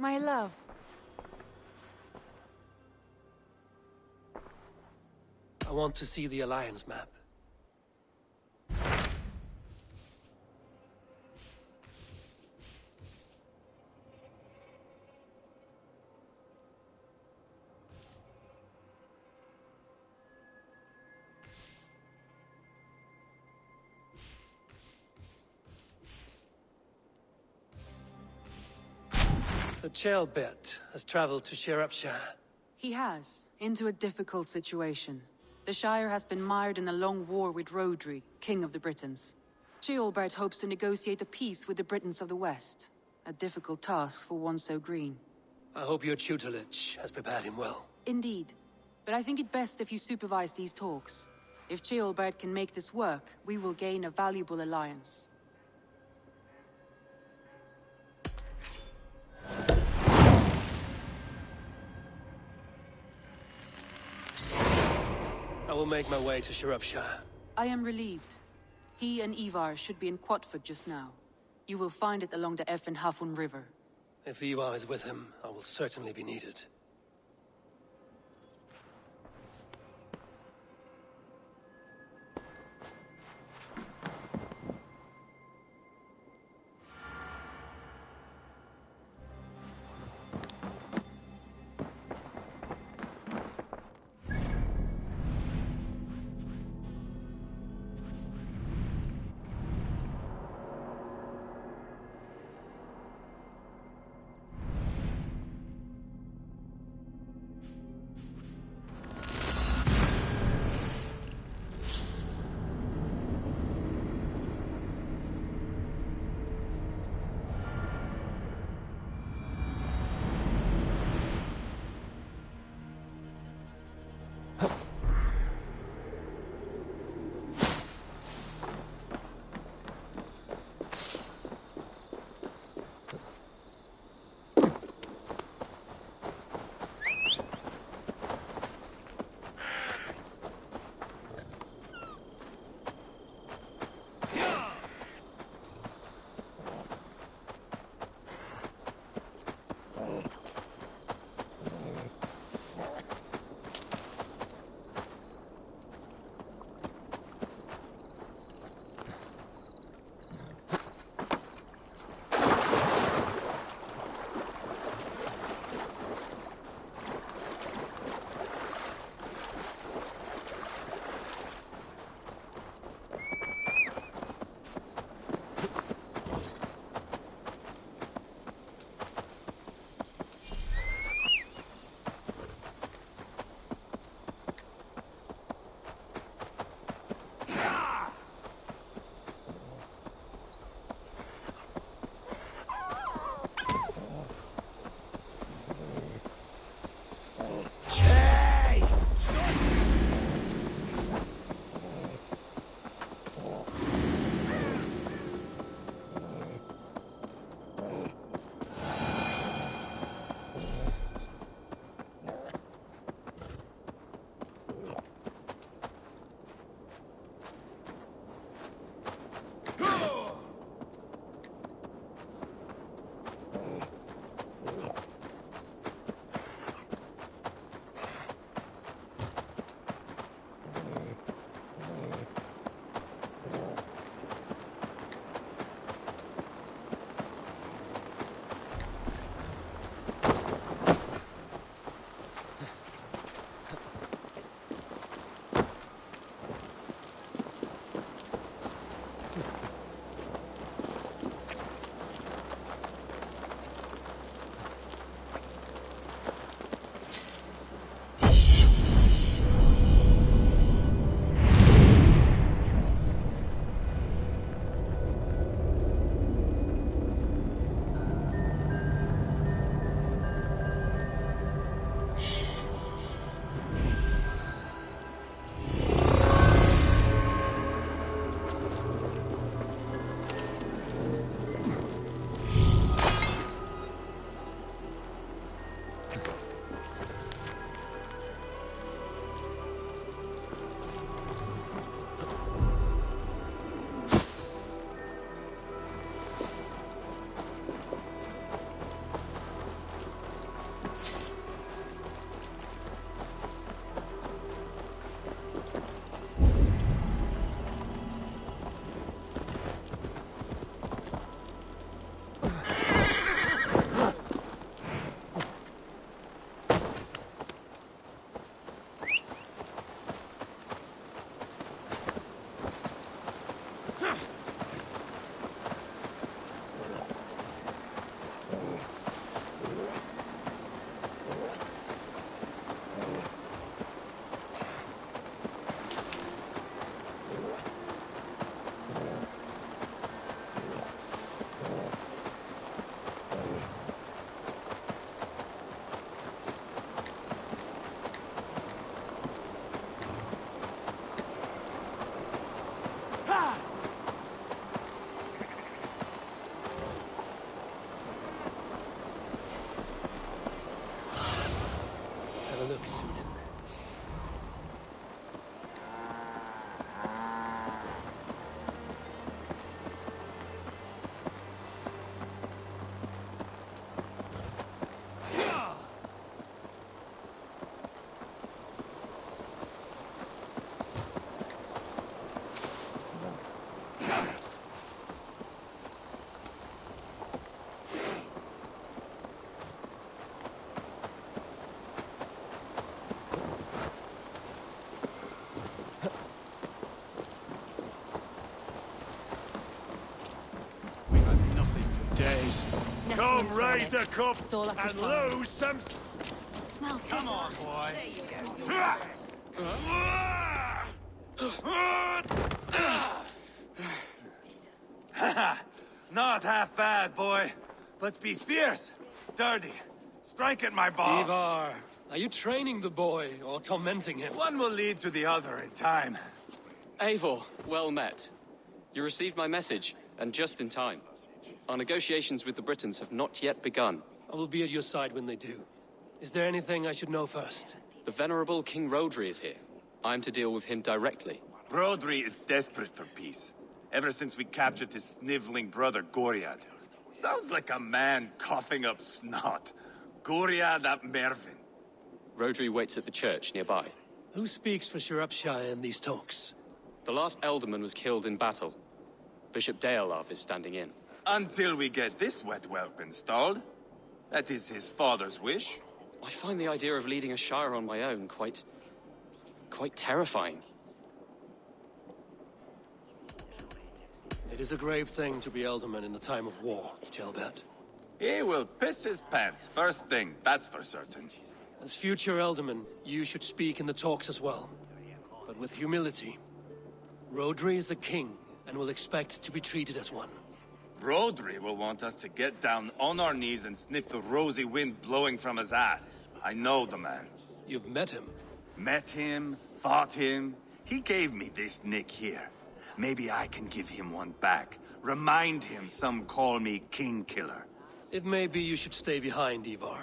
My love. I want to see the Alliance map. The Jailbird has traveled to Shropshire. He has, into a difficult situation. The Shire has been mired in a long war with Rhodri, King of the Britons. Ceolbert hopes to negotiate a peace with the Britons of the West. A difficult task for one so green. I hope your tutelage has prepared him well. Indeed. But I think it best if you supervise these talks. If Ceolbert can make this work, we will gain a valuable alliance. I will make my way to Shropshire. I am relieved. He and Ivar should be in Quatford just now. You will find it along the Effen Hafun River. If Ivar is with him, I will certainly be needed. Come raise a tonics. cup That's all I could and find. lose some... Smells good. Come on, boy. There you go. Not half bad, boy. But be fierce, dirty. Strike at my balls. Ivar, are you training the boy or tormenting him? One will lead to the other in time. Eivor, well met. You received my message, and just in time. Our negotiations with the Britons have not yet begun. I will be at your side when they do. Is there anything I should know first? The venerable King Rodri is here. I'm to deal with him directly. Rodri is desperate for peace. Ever since we captured his sniveling brother, Goriad. Sounds like a man coughing up snot. Goriad ap Mervin. Rodri waits at the church nearby. Who speaks for Shropshire in these talks? The last Elderman was killed in battle. Bishop Deolav is standing in. Until we get this wet whelp installed. That is his father's wish. I find the idea of leading a shire on my own quite terrifying. It is a grave thing to be Elderman in a time of war, Gelbert. He will piss his pants first thing, that's for certain. As future Elderman, you should speak in the talks as well. But with humility. Rodri is a king, and will expect to be treated as one. Rodri will want us to get down on our knees and sniff the rosy wind blowing from his ass. I know the man. You've met him. Met him, fought him. He gave me this nick here. Maybe I can give him one back. Remind him some call me King Killer. It may be you should stay behind, Ivar.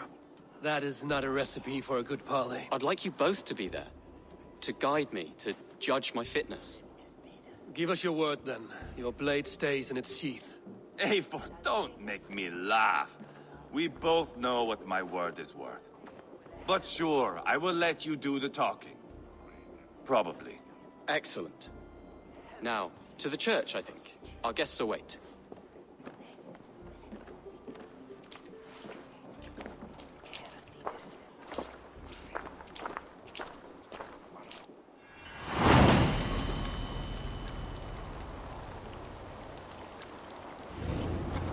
That is not a recipe for a good parley. I'd like you both to be there. To guide me, to judge my fitness. Give us your word, then. Your blade stays in its sheath. Eivor, don't make me laugh. We both know what my word is worth. But sure, I will let you do the talking. Probably. Excellent. Now, to the church, I think. Our guests await.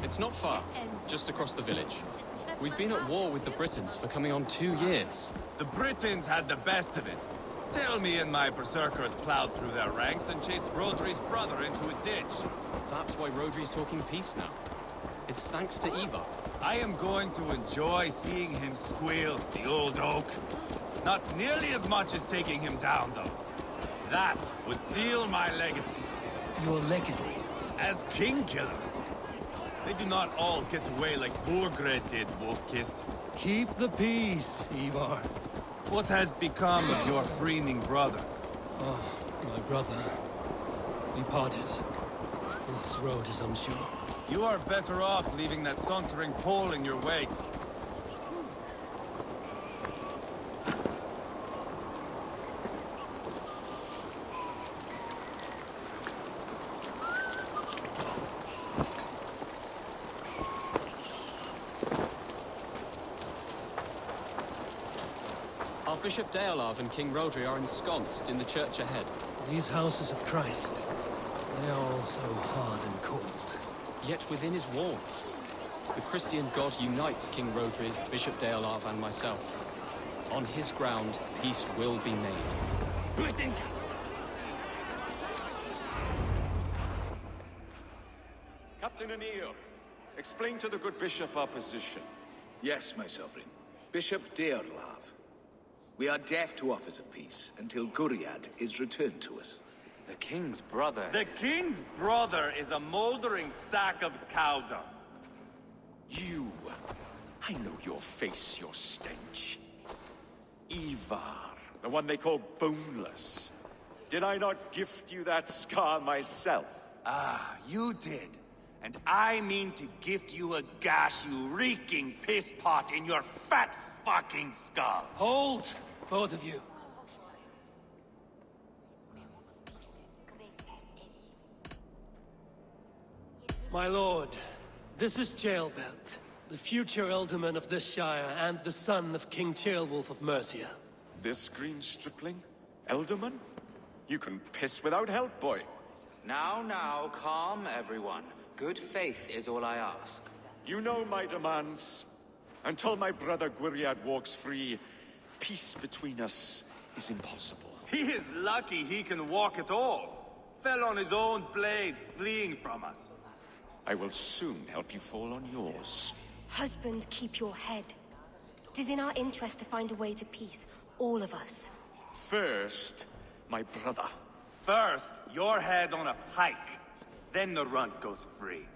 It's not far, just across the village. We've been at war with the Britons for coming on 2 years. The Britons had the best of it. Tell me and my berserkers plowed through their ranks and chased Rodri's brother into a ditch. That's why Rodri's talking peace now. It's thanks to Ivar. I am going to enjoy seeing him squeal, the old oak. Not nearly as much as taking him down, though. That would seal my legacy. Your legacy? As King Killer. They do not all get away like Borgred did, Wolf-Kissed. Keep the peace, Ivar. What has become of your preening brother? Oh, my brother. We parted. This road is unsure. You are better off leaving that sauntering Pole in your wake. Bishop Deolav and King Rodri are ensconced in the church ahead. These houses of Christ, they are all so hard and cold. Yet within his walls, the Christian God unites King Rodri, Bishop Deolav, and myself. On his ground, peace will be made. Captain Anil, explain to the good bishop our position. Yes, my sovereign. Bishop Deolav. We are deaf to offers of peace until Guriad is returned to us. The king's brother The king's brother is a moldering sack of cow dung. You! I know your face, your stench. Ivar, the one they call boneless. Did I not gift you that scar myself? Ah, you did. And I mean to gift you a gash, you reeking piss pot in your fat fucking skull. Hold! Both of you. My lord, this is Jailbelt, the future Elderman of this Shire and the son of King Ceolwulf of Mercia. This green stripling? Elderman? You can piss without help, boy. Now, calm everyone. Good faith is all I ask. You know my demands. Until my brother Gwiriad walks free, peace between us is impossible. He is lucky he can walk at all. Fell on his own blade, fleeing from us. I will soon help you fall on yours. Husband, keep your head. It is in our interest to find a way to peace, all of us. First, my brother. First, your head on a pike. Then the runt goes free.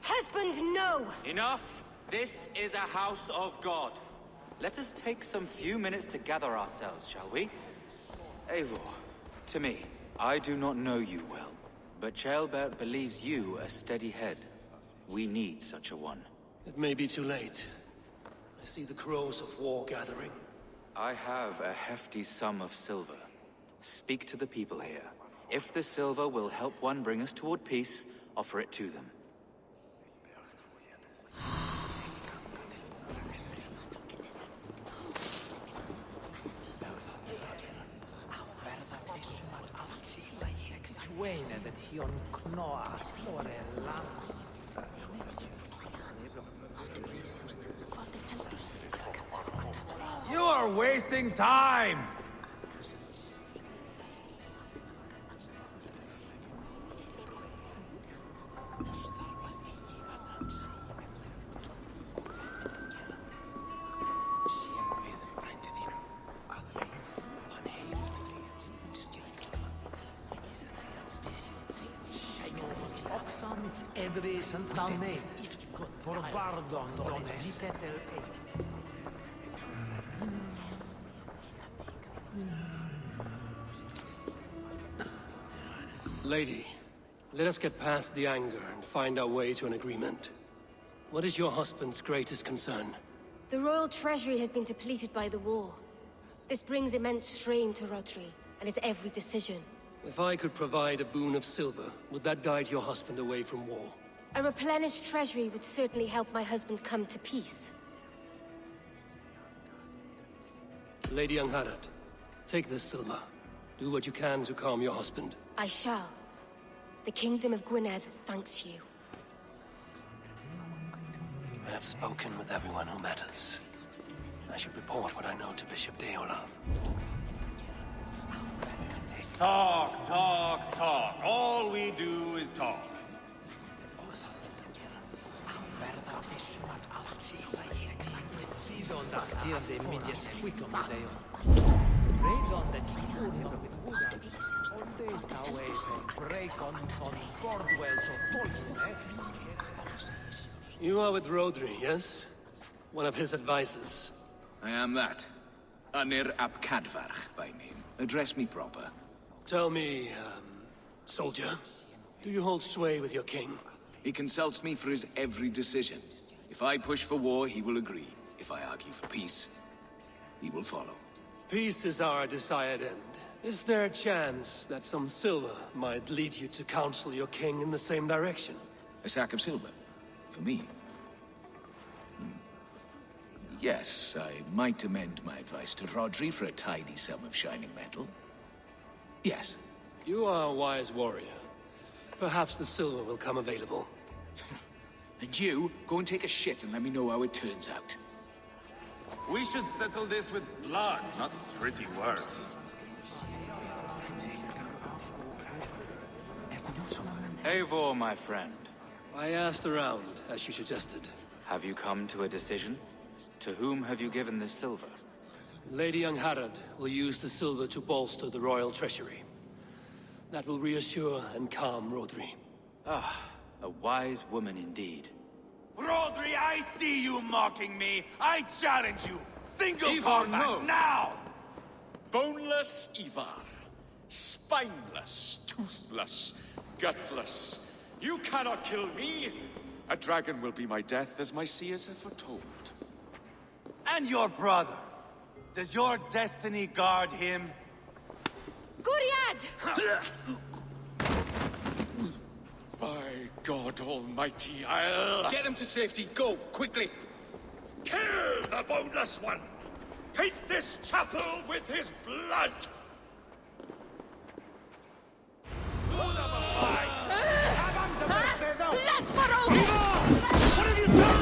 Husband, no! Enough! This is a house of God. Let us take some few minutes to gather ourselves, shall we? Eivor, to me, I do not know you well, but Ceolbert believes you a steady head. We need such a one. It may be too late. I see the crows of war gathering. I have a hefty sum of silver. Speak to the people here. If the silver will help one bring us toward peace, offer it to them. You are wasting time! Lady, let us get past the anger and find our way to an agreement. What is your husband's greatest concern? The royal treasury has been depleted by the war. This brings immense strain to Rodri, and his every decision. If I could provide a boon of silver, would that guide your husband away from war? A replenished treasury would certainly help my husband come to peace. Lady Angharad, take this silver. Do what you can to calm your husband. I shall. The Kingdom of Gwynedd thanks you. I have spoken with everyone who matters. I should report what I know to Bishop Deola. Talk, talk, talk. All we do is talk. You are with Rodri, yes? One of his advisors. I am that. Anir ap Cadfarch by name. Address me proper. Tell me, soldier, do you hold sway with your king? He consults me for his every decision. If I push for war, he will agree. If I argue for peace, he will follow. Peace is our desired end. Is there a chance that some silver might lead you to counsel your king in the same direction? A sack of silver? For me? Yes, I might amend my advice to Rodri for a tidy sum of shining metal. Yes. You are a wise warrior. Perhaps the silver will come available. And you, go and take a shit and let me know how it turns out. We should settle this with blood, not pretty words. Eivor, my friend. I asked around, as you suggested. Have you come to a decision? To whom have you given this silver? Lady Angharad will use the silver to bolster the royal treasury. That will reassure and calm Rodri. Ah, a wise woman indeed. Rodri, I see you mocking me. I challenge you. Single Ivar, combat no. now! Boneless Ivar. Spineless, toothless, gutless. You cannot kill me. A dragon will be my death, as my seers have foretold. And your brother. Does your destiny guard him? Gwiriad! By God Almighty, I'll... Get him to safety, go, quickly! Kill the boneless one! Paint this chapel with his blood! Blood for all! What have you done?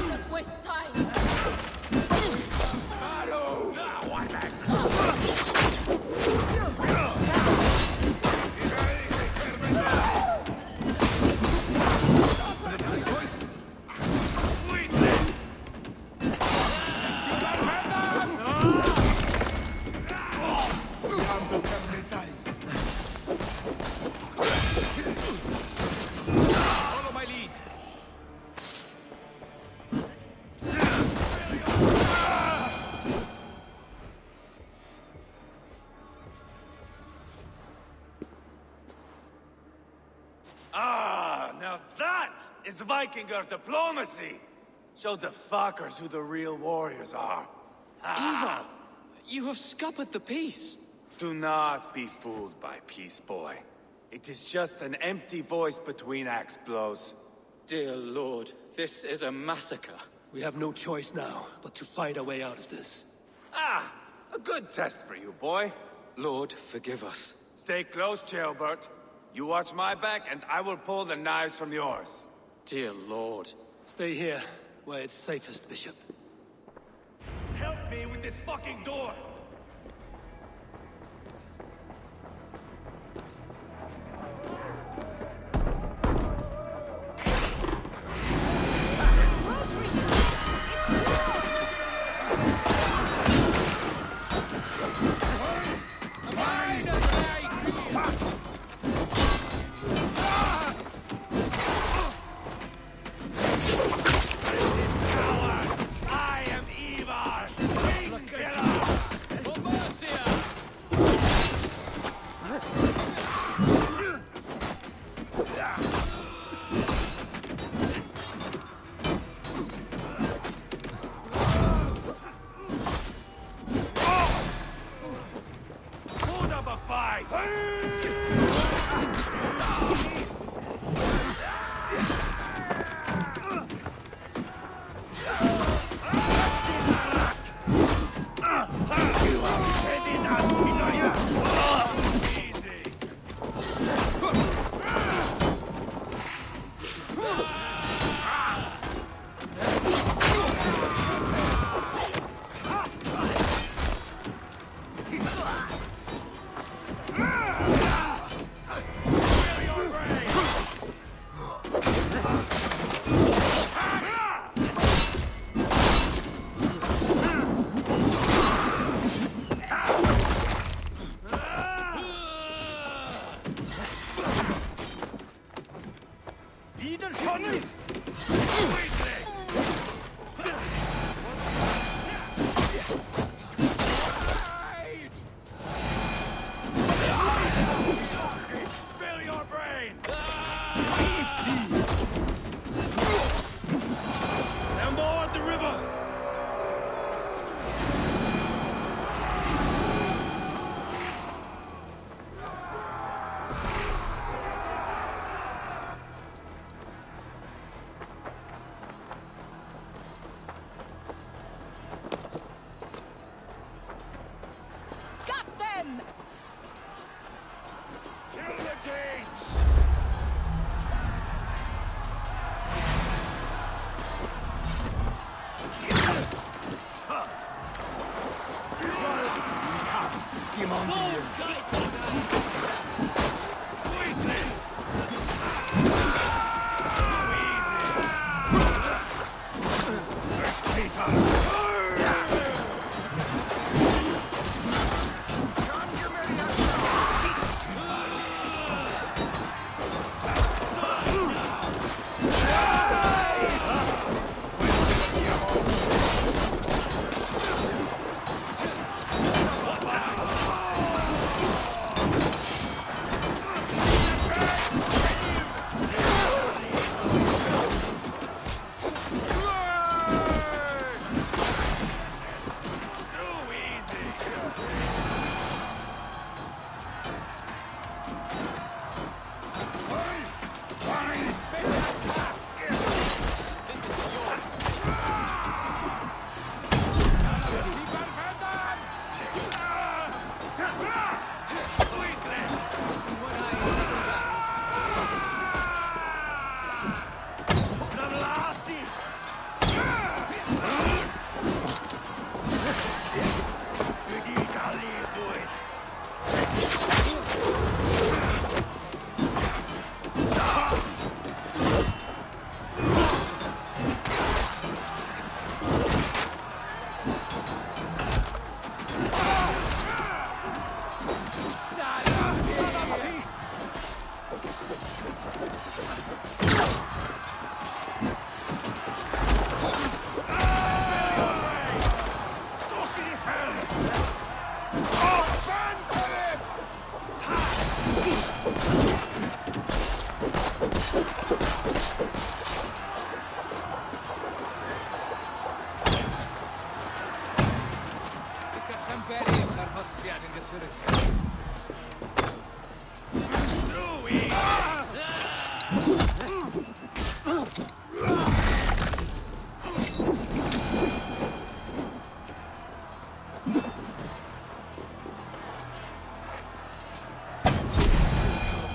is Vikinger diplomacy. Show the fuckers who the real warriors are. Ivar, you have scuppered the peace. Do not be fooled by peace, boy. It is just an empty voice between axe blows. Dear Lord, this is a massacre. We have no choice now but to find our way out of this. Ah, a good test for you, boy. Lord, forgive us. Stay close, Jailbert. You watch my back, and I will pull the knives from yours. Dear Lord. Stay here, where it's safest, Bishop. Help me with this fucking door!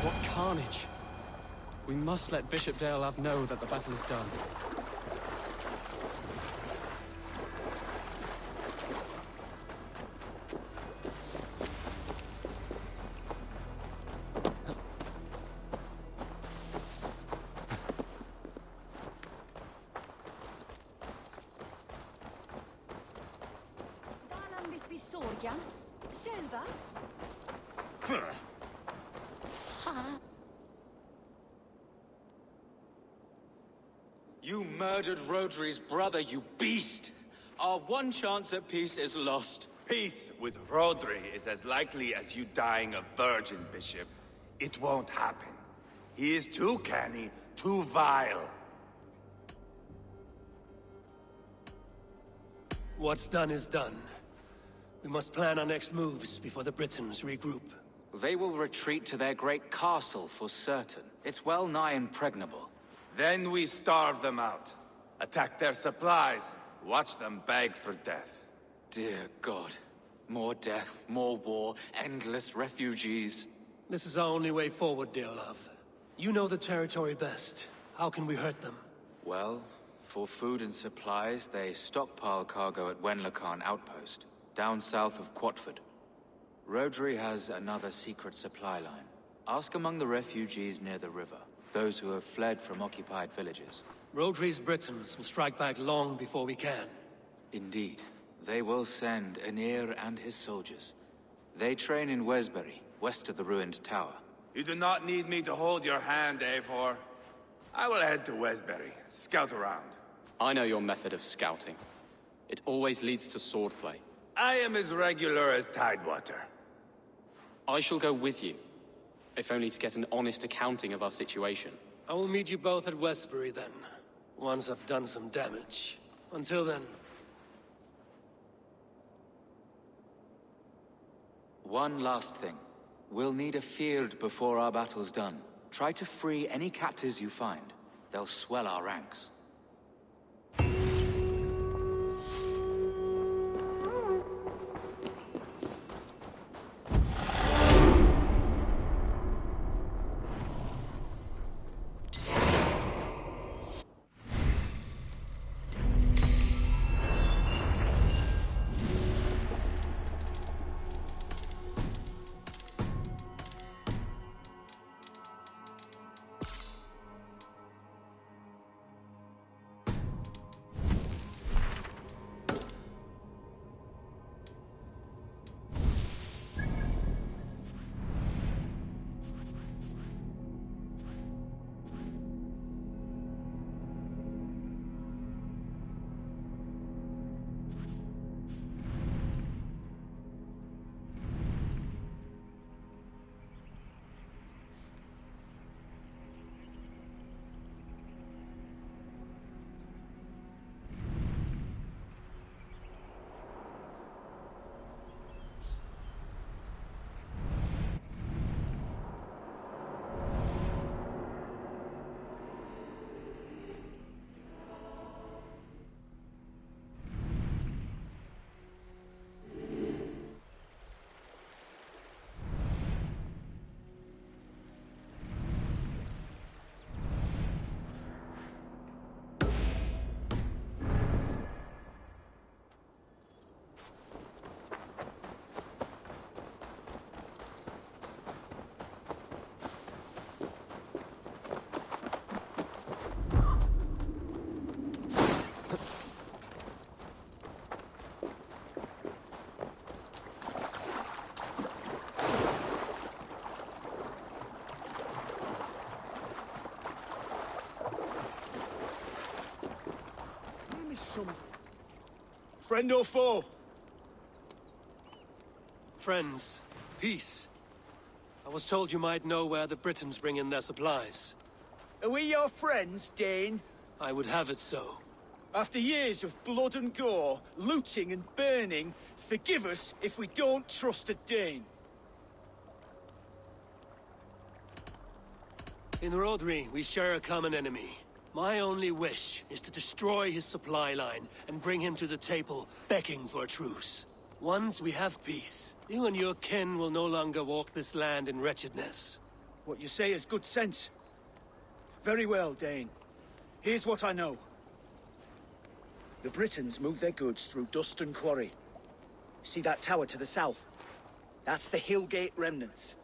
What carnage! We must let Bishop Deolav know that the battle is done. You murdered Rodri's brother, you beast! Our one chance at peace is lost. Peace with Rodri is as likely as you dying a virgin, Bishop. It won't happen. He is too canny, too vile. What's done is done. We must plan our next moves before the Britons regroup. They will retreat to their great castle for certain. It's well nigh impregnable. Then we starve them out. Attack their supplies. Watch them beg for death. Dear God. More death, more war, endless refugees. This is our only way forward, dear love. You know the territory best. How can we hurt them? Well, for food and supplies, they stockpile cargo at Wenlacan Outpost, down south of Quatford. Rodri has another secret supply line. Ask among the refugees near the river, those who have fled from occupied villages. Rodri's Britons will strike back long before we can. Indeed. They will send Anir and his soldiers. They train in Wesbury, west of the ruined tower. You do not need me to hold your hand, Eivor. I will head to Wesbury, scout around. I know your method of scouting. It always leads to swordplay. I am as regular as Tidewater. I shall go with you, if only to get an honest accounting of our situation. I will meet you both at Westbury then, once I've done some damage. Until then... One last thing. We'll need a field before our battle's done. Try to free any captives you find. They'll swell our ranks. Friend or foe? Friends. Peace. I was told you might know where the Britons bring in their supplies. Are we your friends, Dane? I would have it so. After years of blood and gore, looting and burning, forgive us if we don't trust a Dane. In Rodri, we share a common enemy. My only wish is to destroy his supply line and bring him to the table, begging for a truce. Once we have peace, you and your kin will no longer walk this land in wretchedness. What you say is good sense. Very well, Dane. Here's what I know. The Britons move their goods through Duston Quarry. See that tower to the south? That's the Hillgate remnants.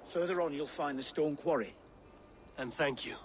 Further on, you'll find the stone quarry. And thank you.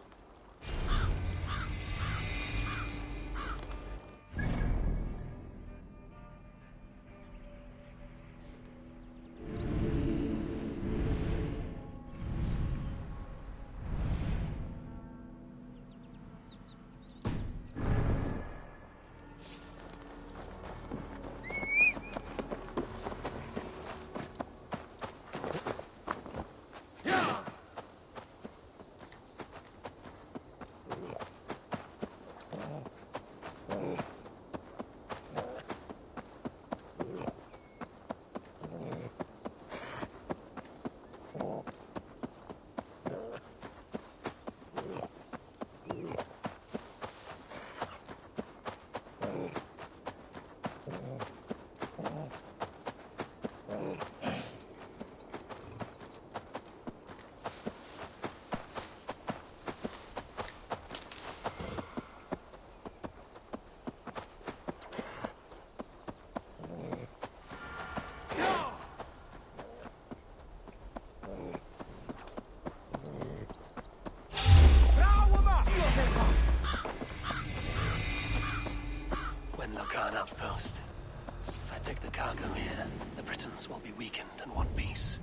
Outpost. If I take the cargo here, the Britons will be weakened and want peace.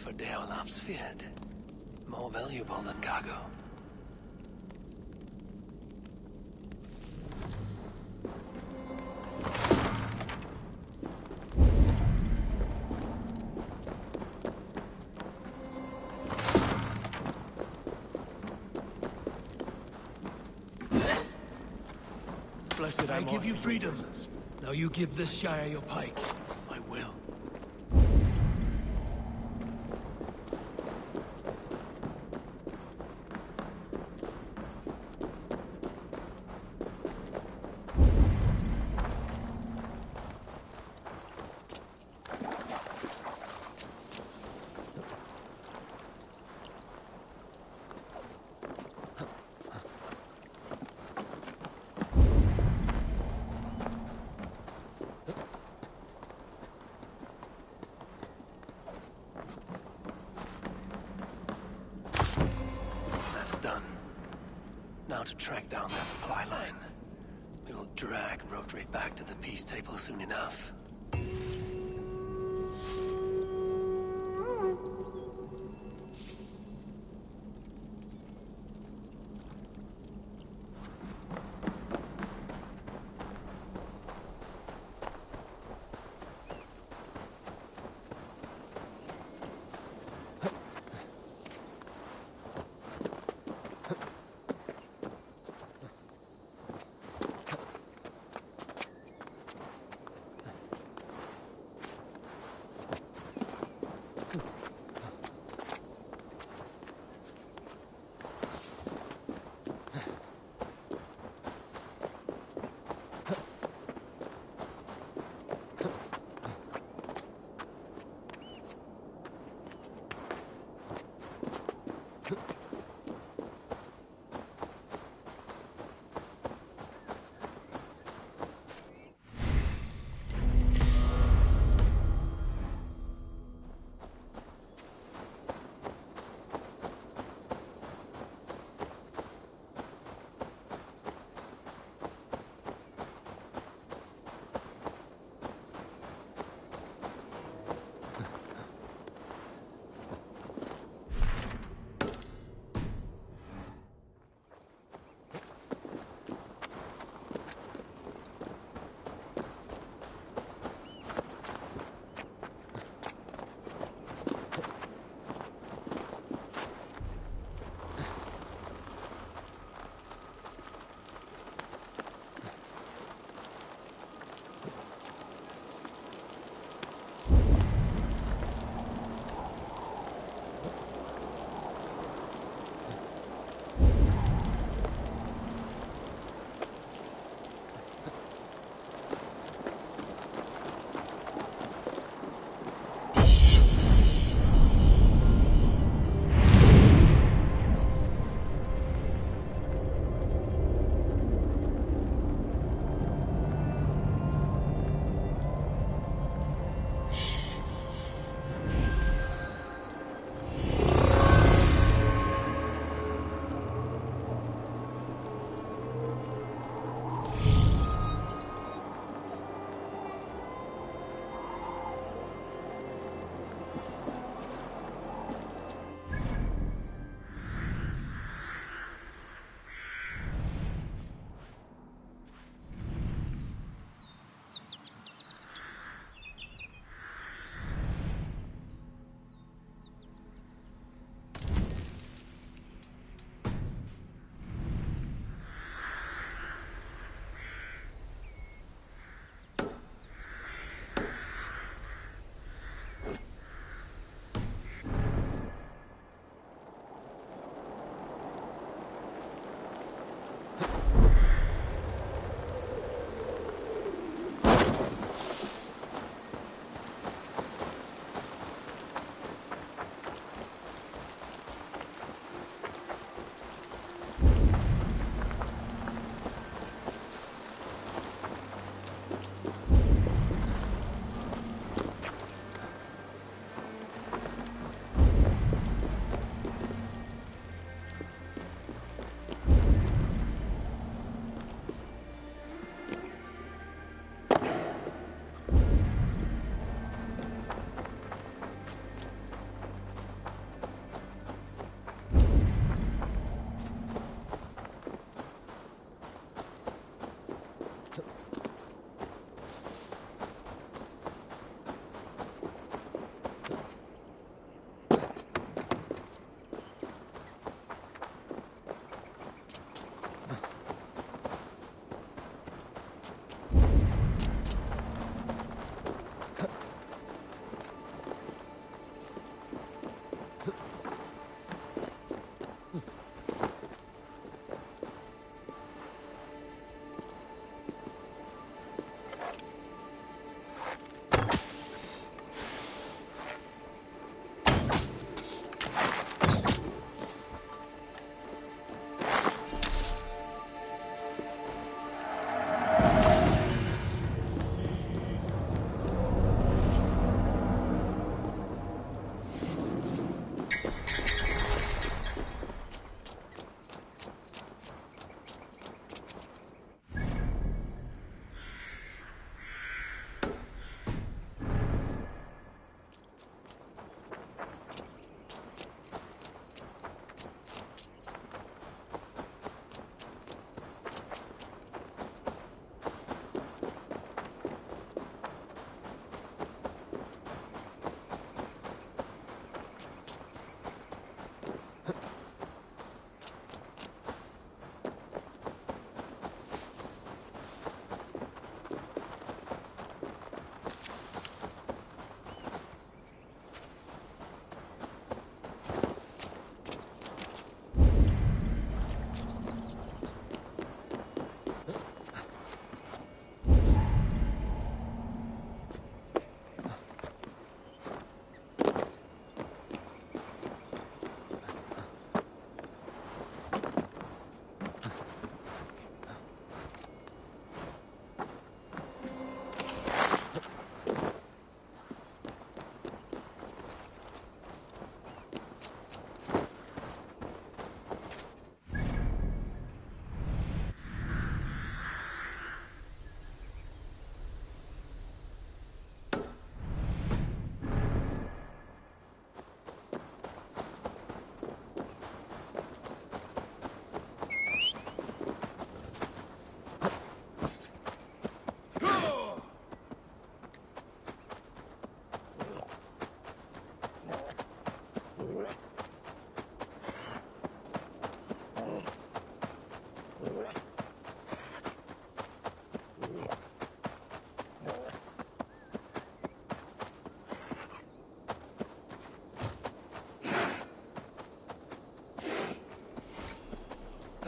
for Deolav's feared. More valuable than cargo. Blessed I give you freedom. Now you give this Shire your pike. I will. Done. Now to track down their supply line. We will drag Rotary back to the peace table soon enough.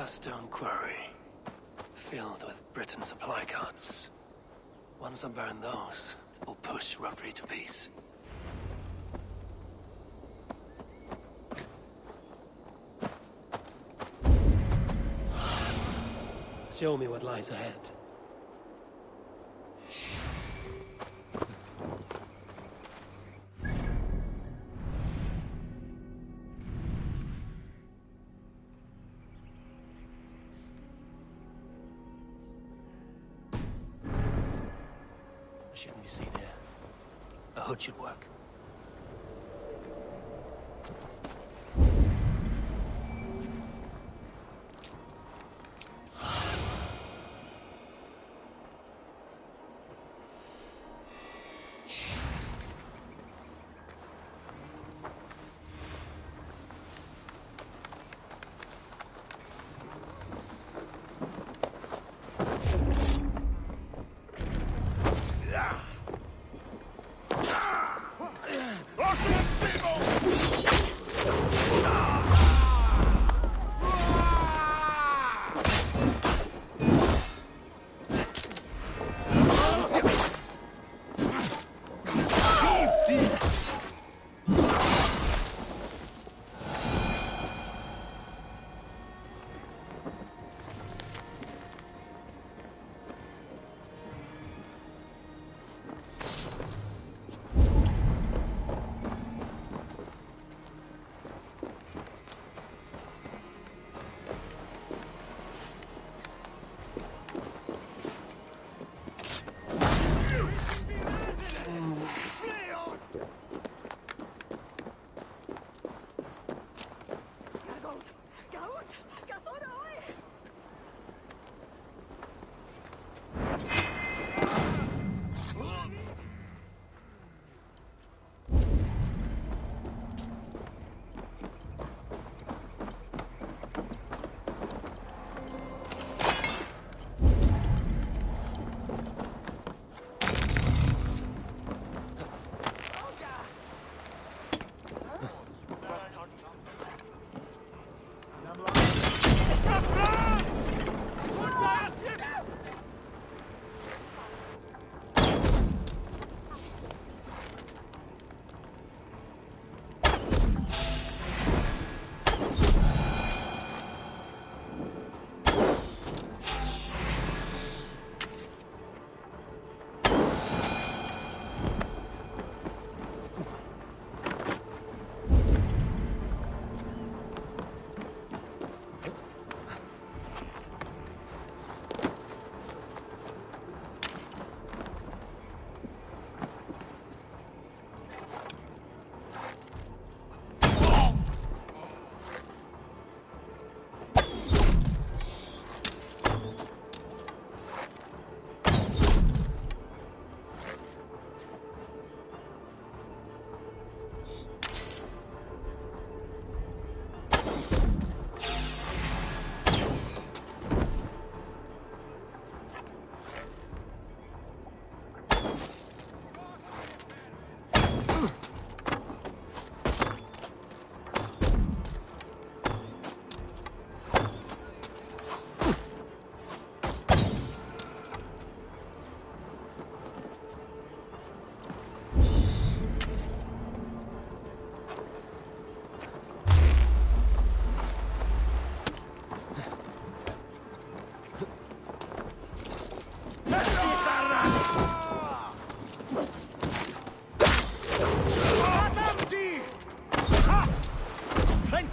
stone quarry, filled with Britain supply carts. Once I burn those, we'll push Rhodri to peace. Show me what lies ahead. Shouldn't be seen here. A hood should work.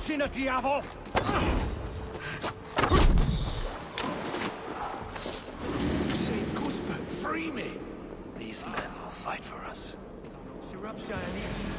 Messina diavolo! St. Cuthbert, free me! These men will fight for us. Shropshire needs you.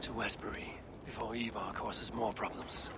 to Westbury before Ivar causes more problems.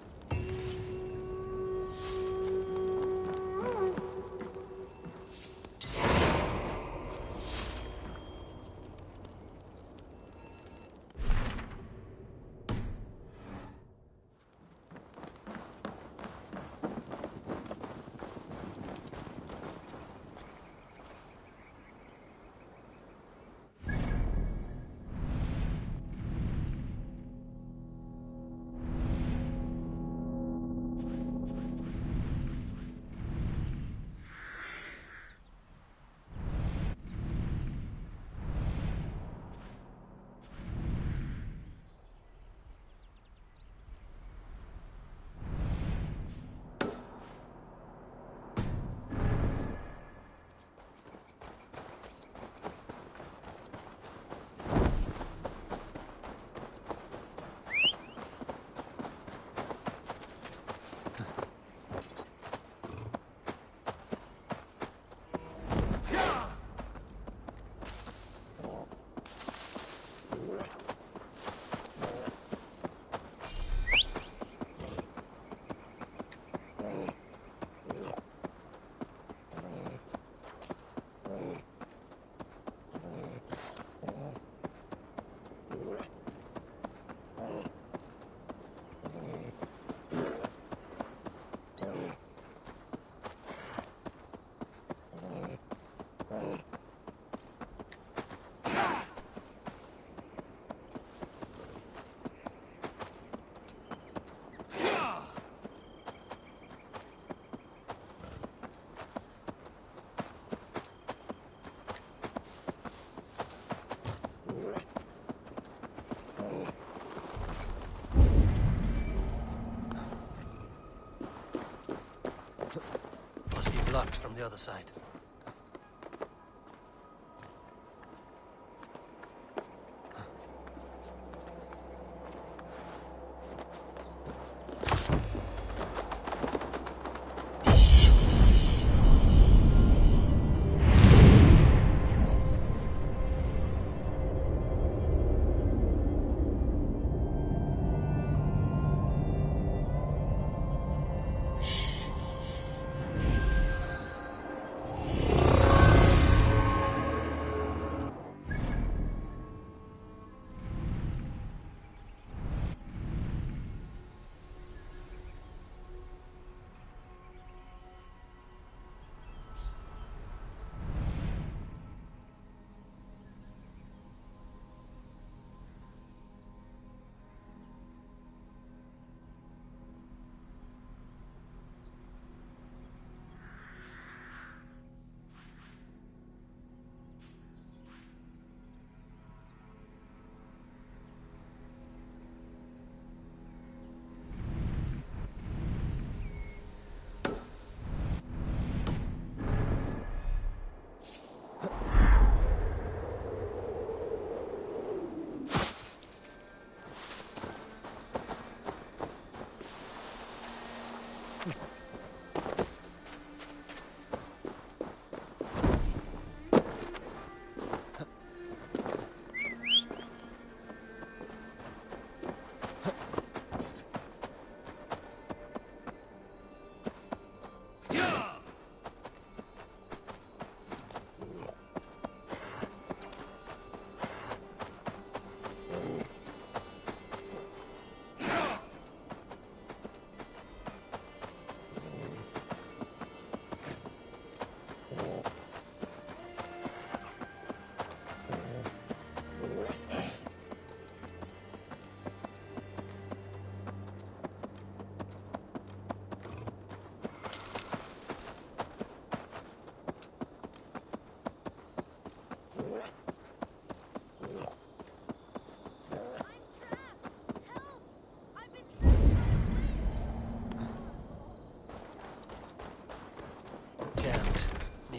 Blocked from the other side.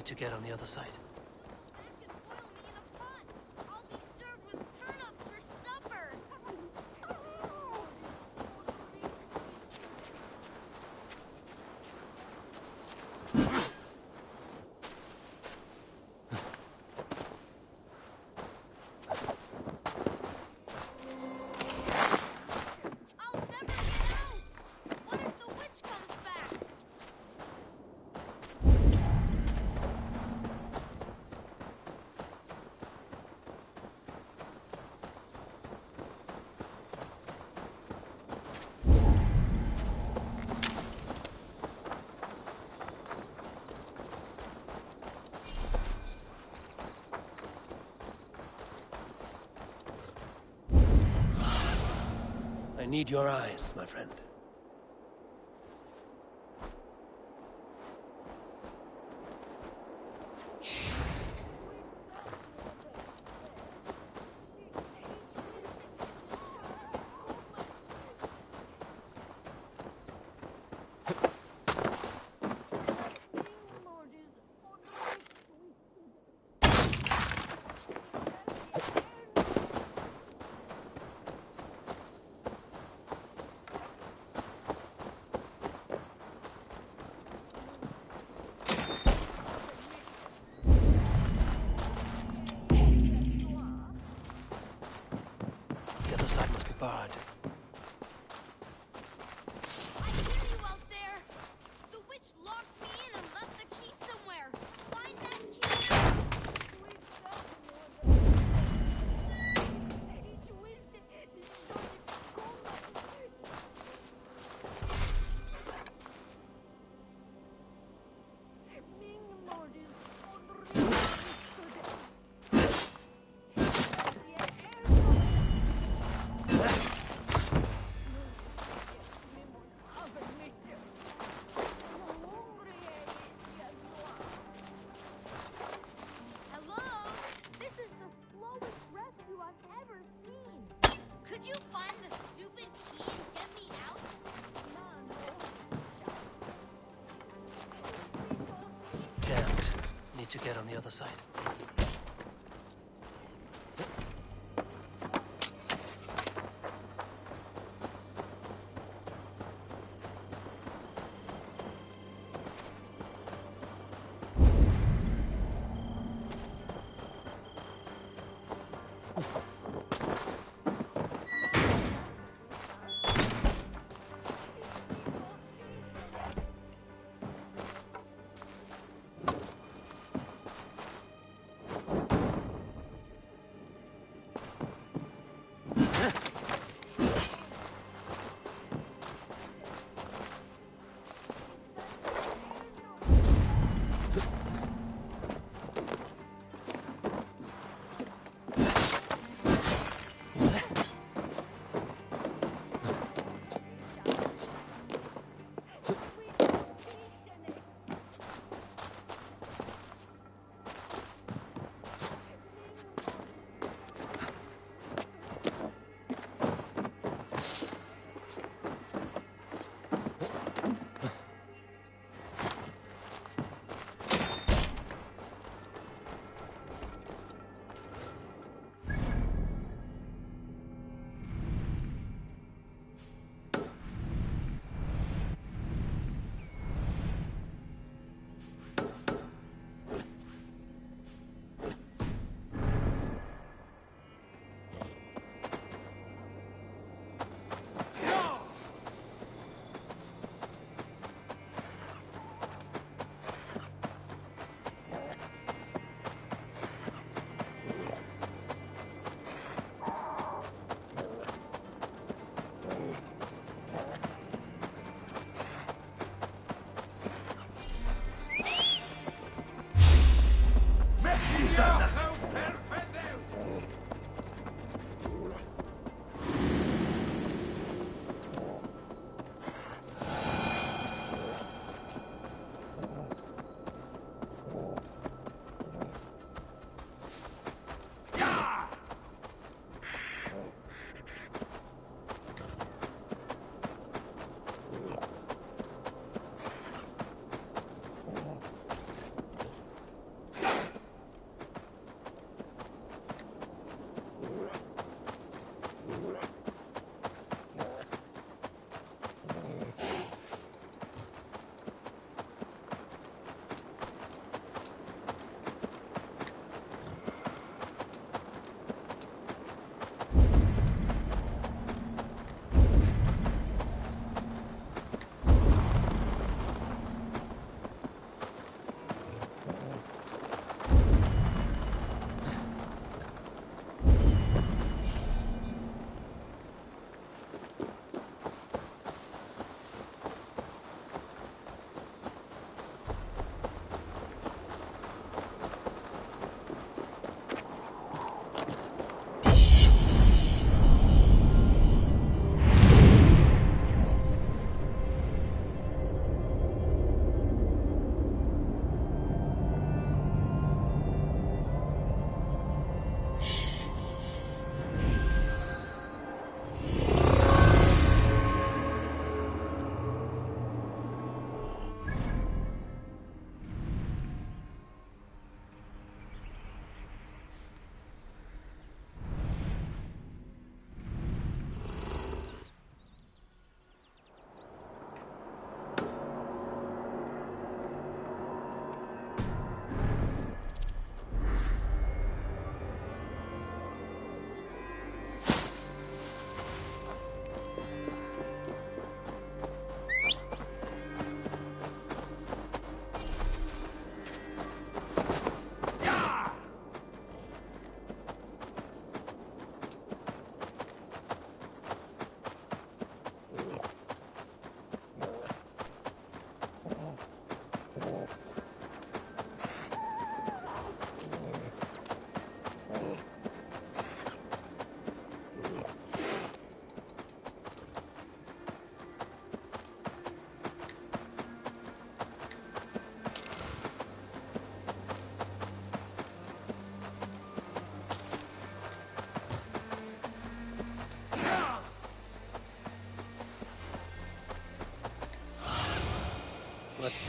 To get on the other side. need your eyes, my friend. Barred. I hear you out there! The witch locked me in and left the key somewhere! Find that key! Could you find the stupid key and get me out? Can't. Need to get on the other side.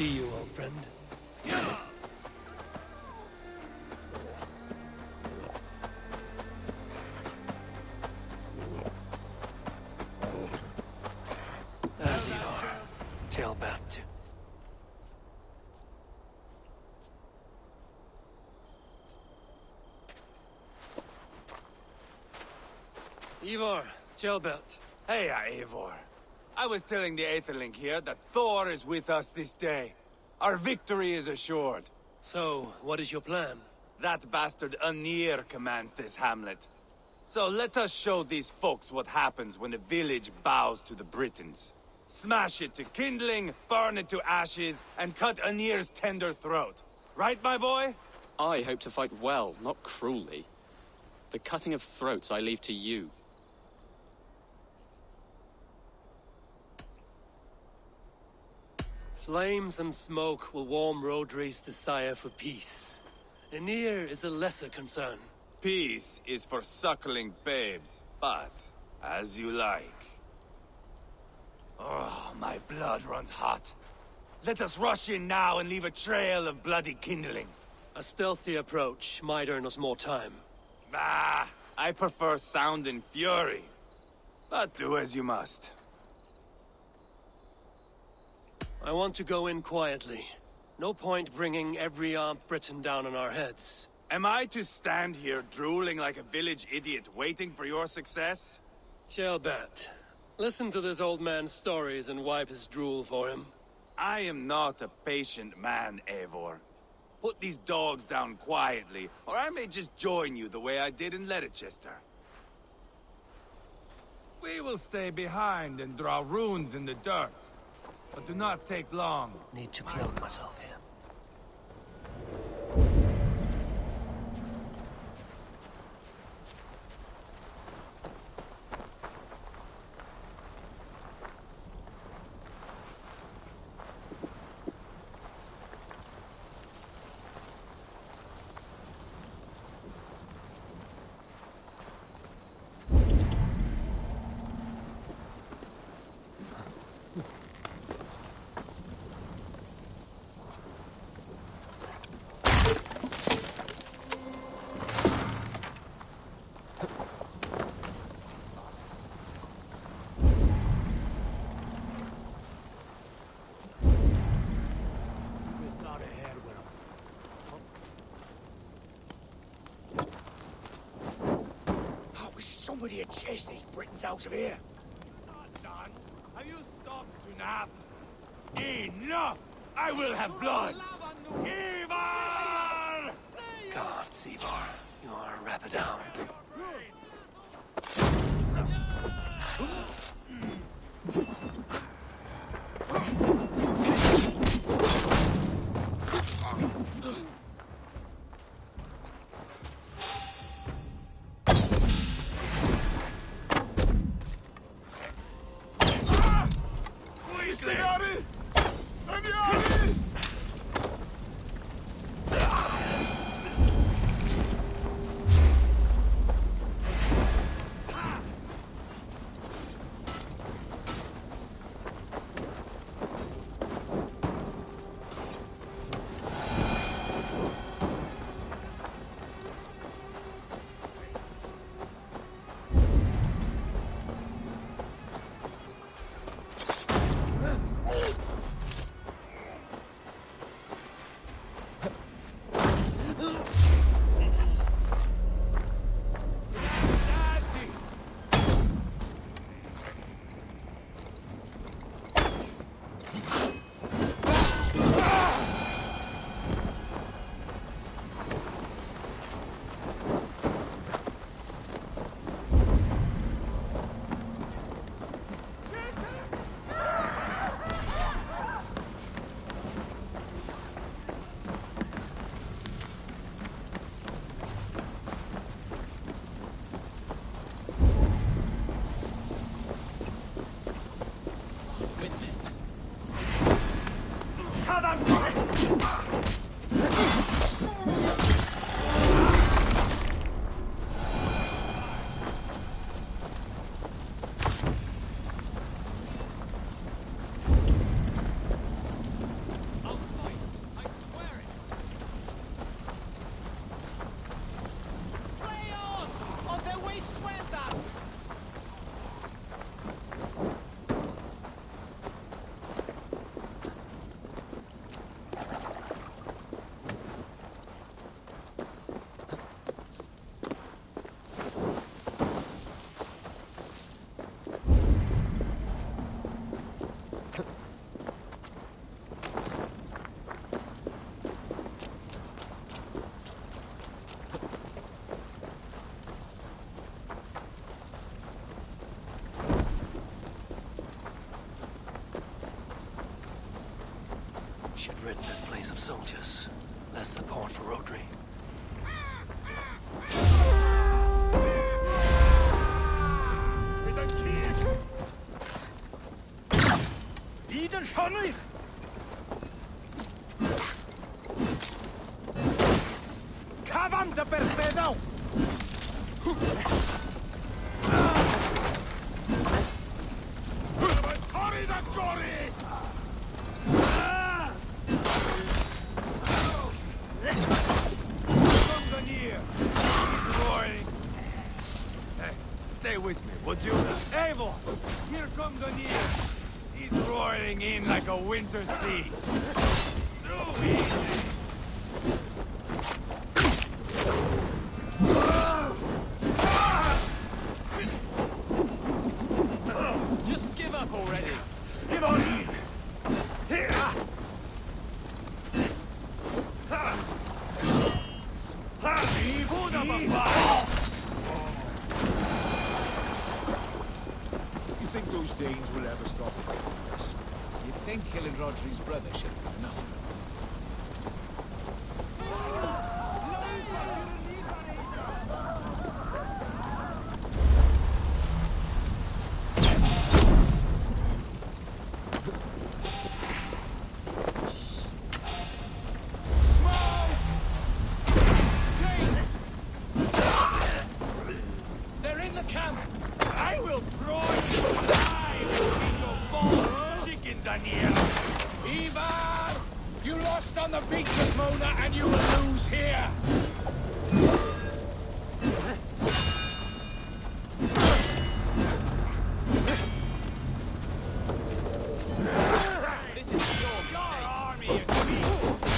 see you, old friend. As you are, tailbound. Ivar, tailbound. Hey, Eivor. I was telling the Aetherling here that Thor is with us this day. Our victory is assured. So, what is your plan? That bastard Anir commands this hamlet. So let us show these folks what happens when a village bows to the Britons. Smash it to kindling, burn it to ashes, and cut Anir's tender throat. Right, my boy? I hope to fight well, not cruelly. The cutting of throats I leave to you. Flames and smoke will warm Rodri's desire for peace. Anir is a lesser concern. Peace is for suckling babes, but as you like. Oh, my blood runs hot. Let us rush in now and leave a trail of bloody kindling. A stealthy approach might earn us more time. Bah, I prefer sound and fury. But do as you must. I want to go in quietly. No point bringing every armed Briton down on our heads. Am I to stand here drooling like a village idiot waiting for your success? Shelbat, listen to this old man's stories and wipe his drool for him. I am not a patient man, Eivor. Put these dogs down quietly, or I may just join you the way I did in Leicester. We will stay behind and draw runes in the dirt. But do not take long. Need to clone myself here. Somebody had chased these Britons out of here. Not done. Have you stopped to nap? Enough! I will have blood! Ivar! God, Ivar, you are a rabid hound. should rid this place of soldiers. Less support for Rodri. Cavante perfedo! Torri da Gori! He's roaring. Hey, stay with me, would you? Eivor, here comes O'Neill. He's roaring in like a winter sea. Too easy. Just give up already. Give on in. Here. You think those Danes will ever stop fighting us? You think killing Rodri's brother should have been enough? They're in the camp! I will throw you alive between your false chickens on here. Ivar! You lost on the beach of Mona and you will lose here! This is your Army is weak.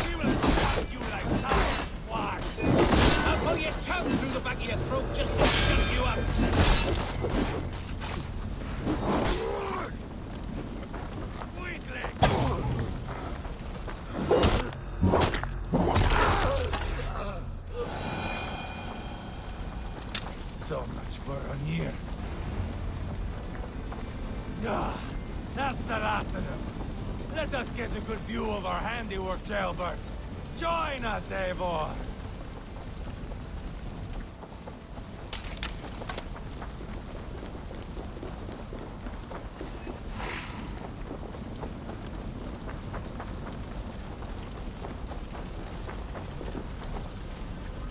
We will crush you like tire squash. I'll pull your tongue through the back of your throat just to shut you up! So much for O'Neill. Ah, that's the last of them. Let us get a good view of our handiwork, Jailbert. Join us, Eivor.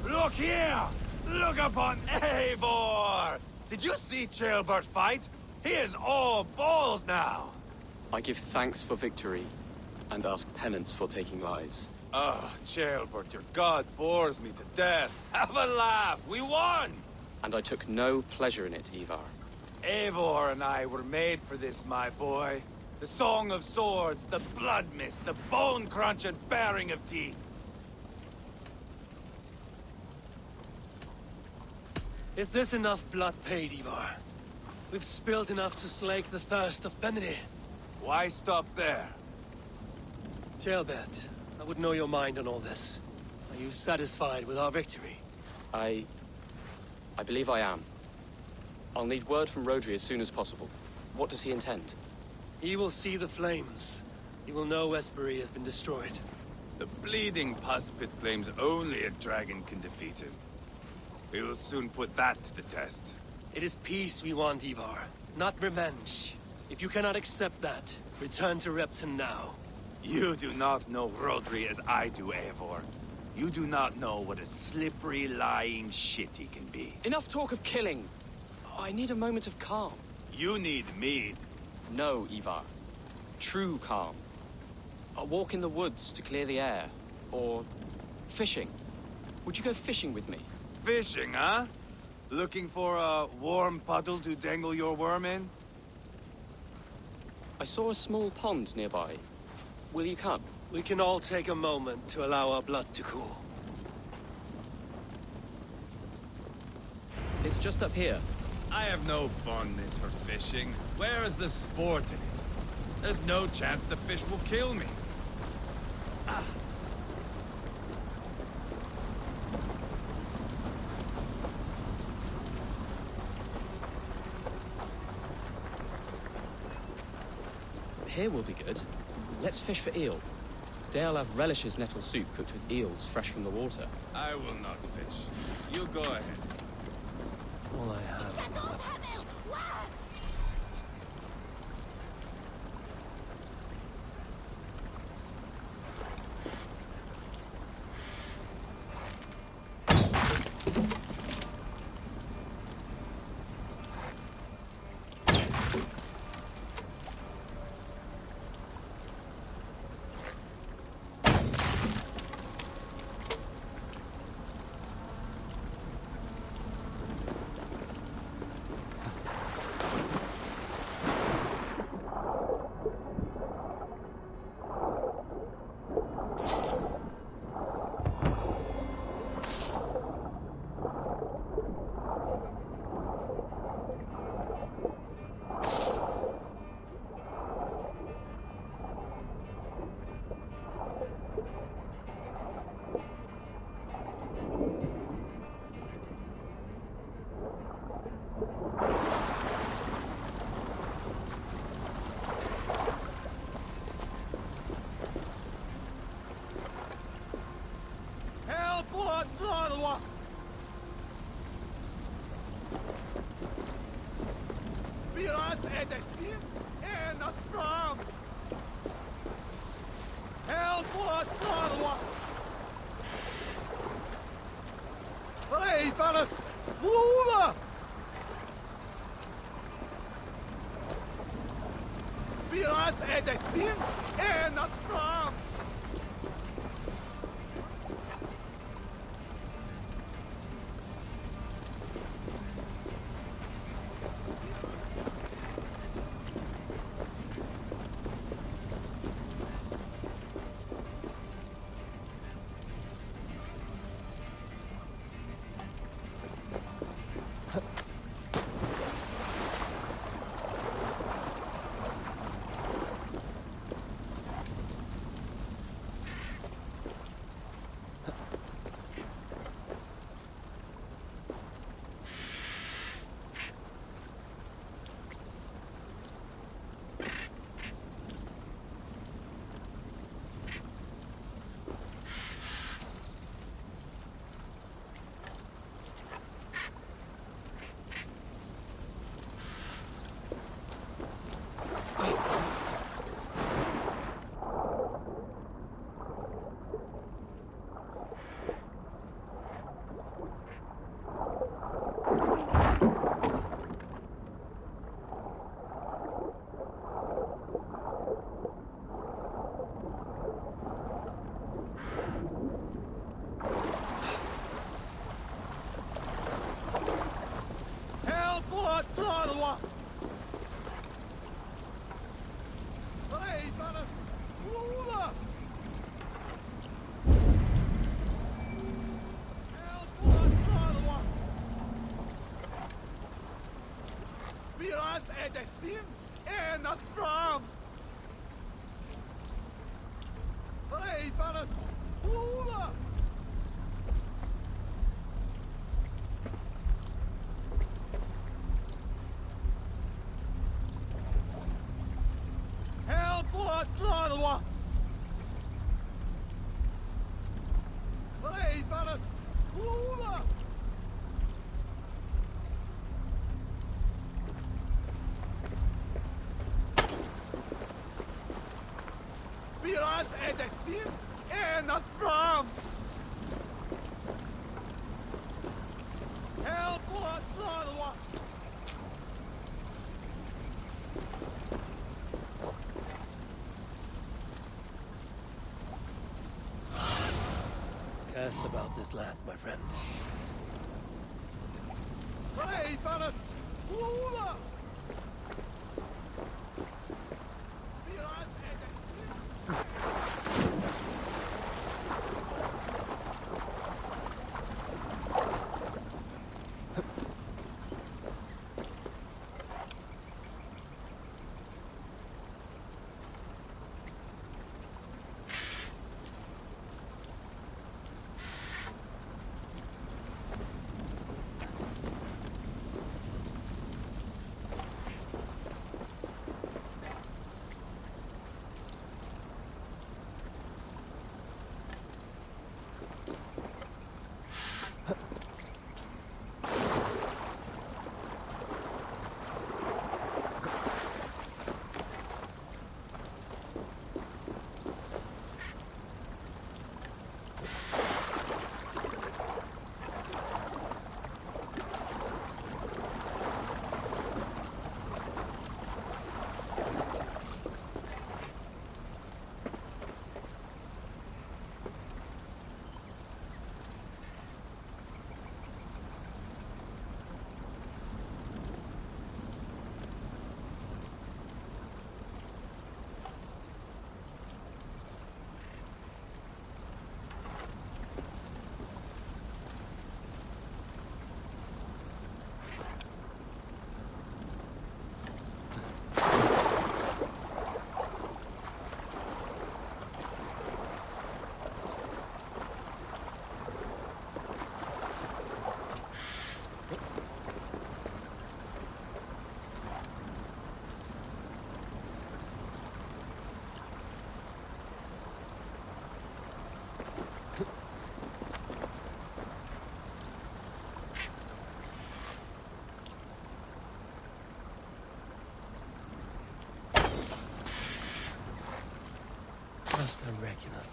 Look here! Look upon Eivor! Did you see Jailbert fight? He is all balls now! I give thanks for victory, and ask penance for taking lives. Oh, Jailbert, your god bores me to death. Have a laugh! We won! And I took no pleasure in it, Ivar. Eivor and I were made for this, my boy. The song of swords, the blood mist, the bone crunch and baring of teeth. Is this enough blood paid, Ivar? We've spilled enough to slake the thirst of Fenrir. Why stop there? Jailbert, I would know your mind on all this. Are you satisfied with our victory? I believe I am. I'll need word from Rodri as soon as possible. What does he intend? He will see the flames. He will know Westbury has been destroyed. The bleeding pus pit claims only a dragon can defeat him. We will soon put that to the test. It is peace we want, Ivar, not revenge. If you cannot accept that, return to Repton now. You do not know Rodri as I do, Eivor. You do not know what a slippery, lying shit he can be. Enough talk of killing! I need a moment of calm. You need mead. No, Ivar. True calm. A walk in the woods to clear the air. Or fishing. Would you go fishing with me? Fishing, huh? Looking for a warm puddle to dangle your worm in? I saw a small pond nearby. Will you come? We can all take a moment to allow our blood to cool. It's just up here. I have no fondness for fishing. Where is the sport in it? There's no chance the fish will kill me. Ah. Here will be good. Let's fish for eel. Deolav relishes nettle soup cooked with eels fresh from the water. I will not fish. You go ahead. All I have are weapons. Cast about this land, my friend.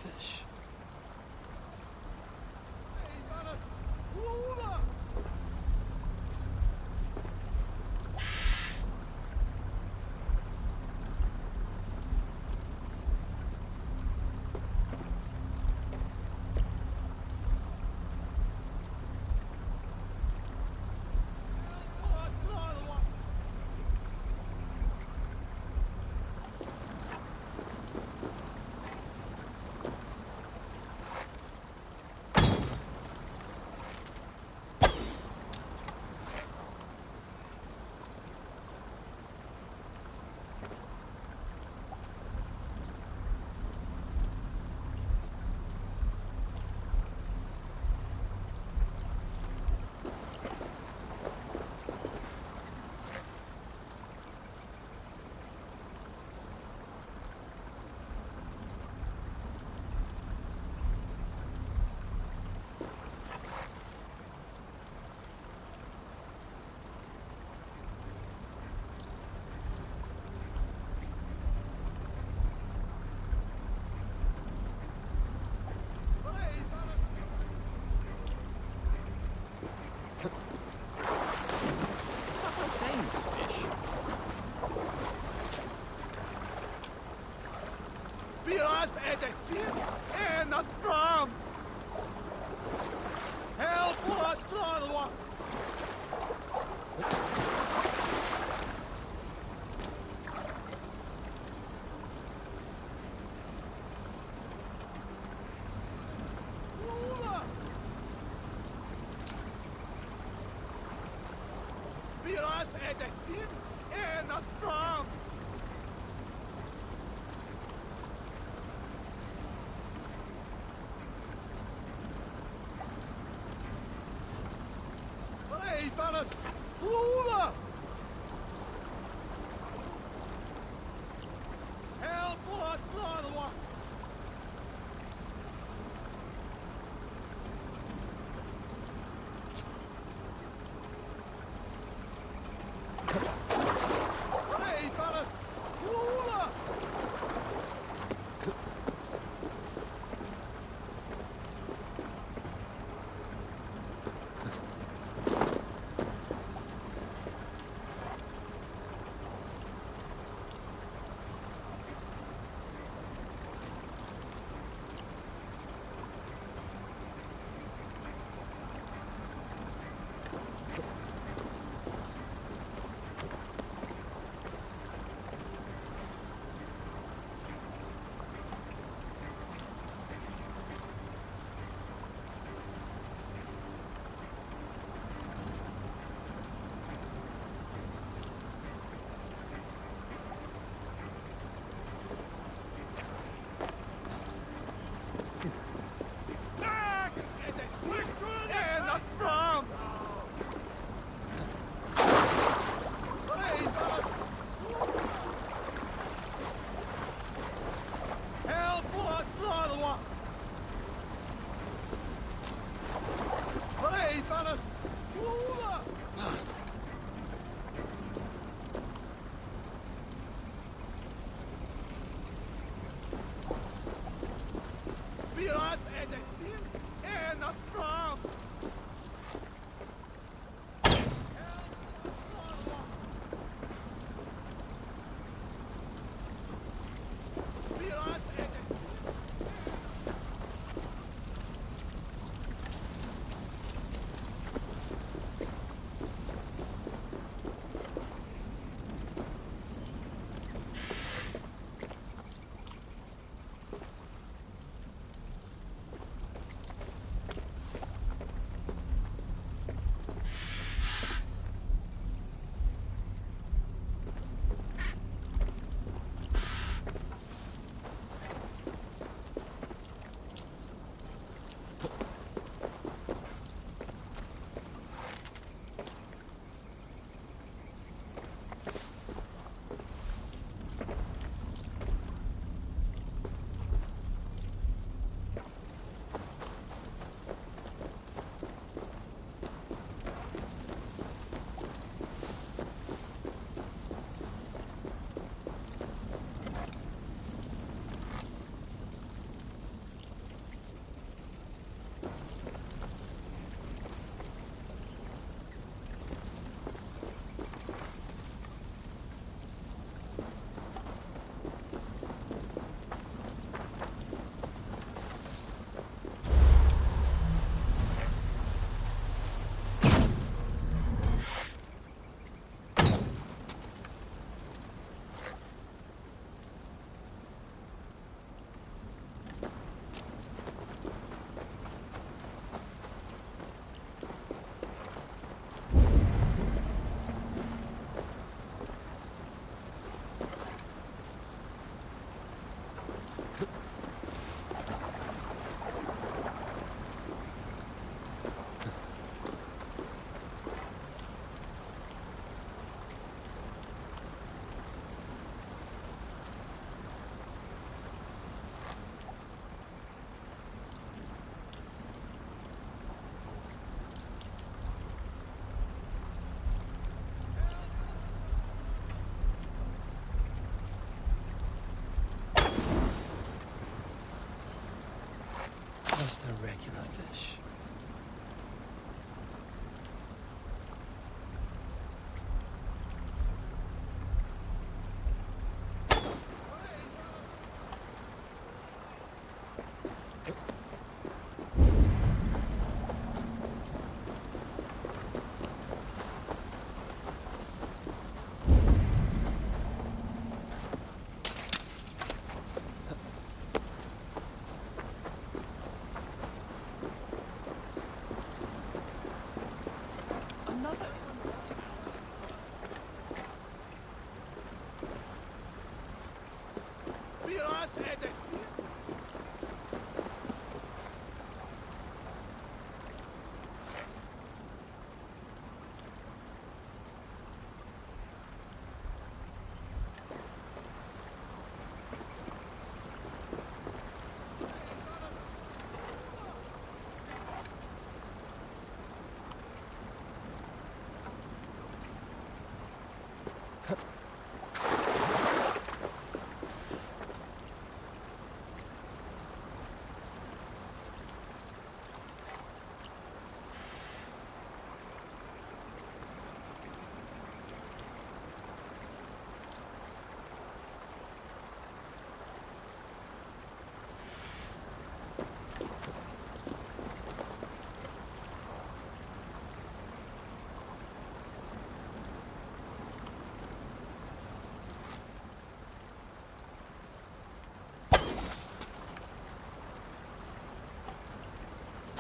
fish. Biraz edesin en from. Help what Lord. Biraz edesin en from. Varas! Lula! Help what Lala! Hey, Varas! Lula! regular fish.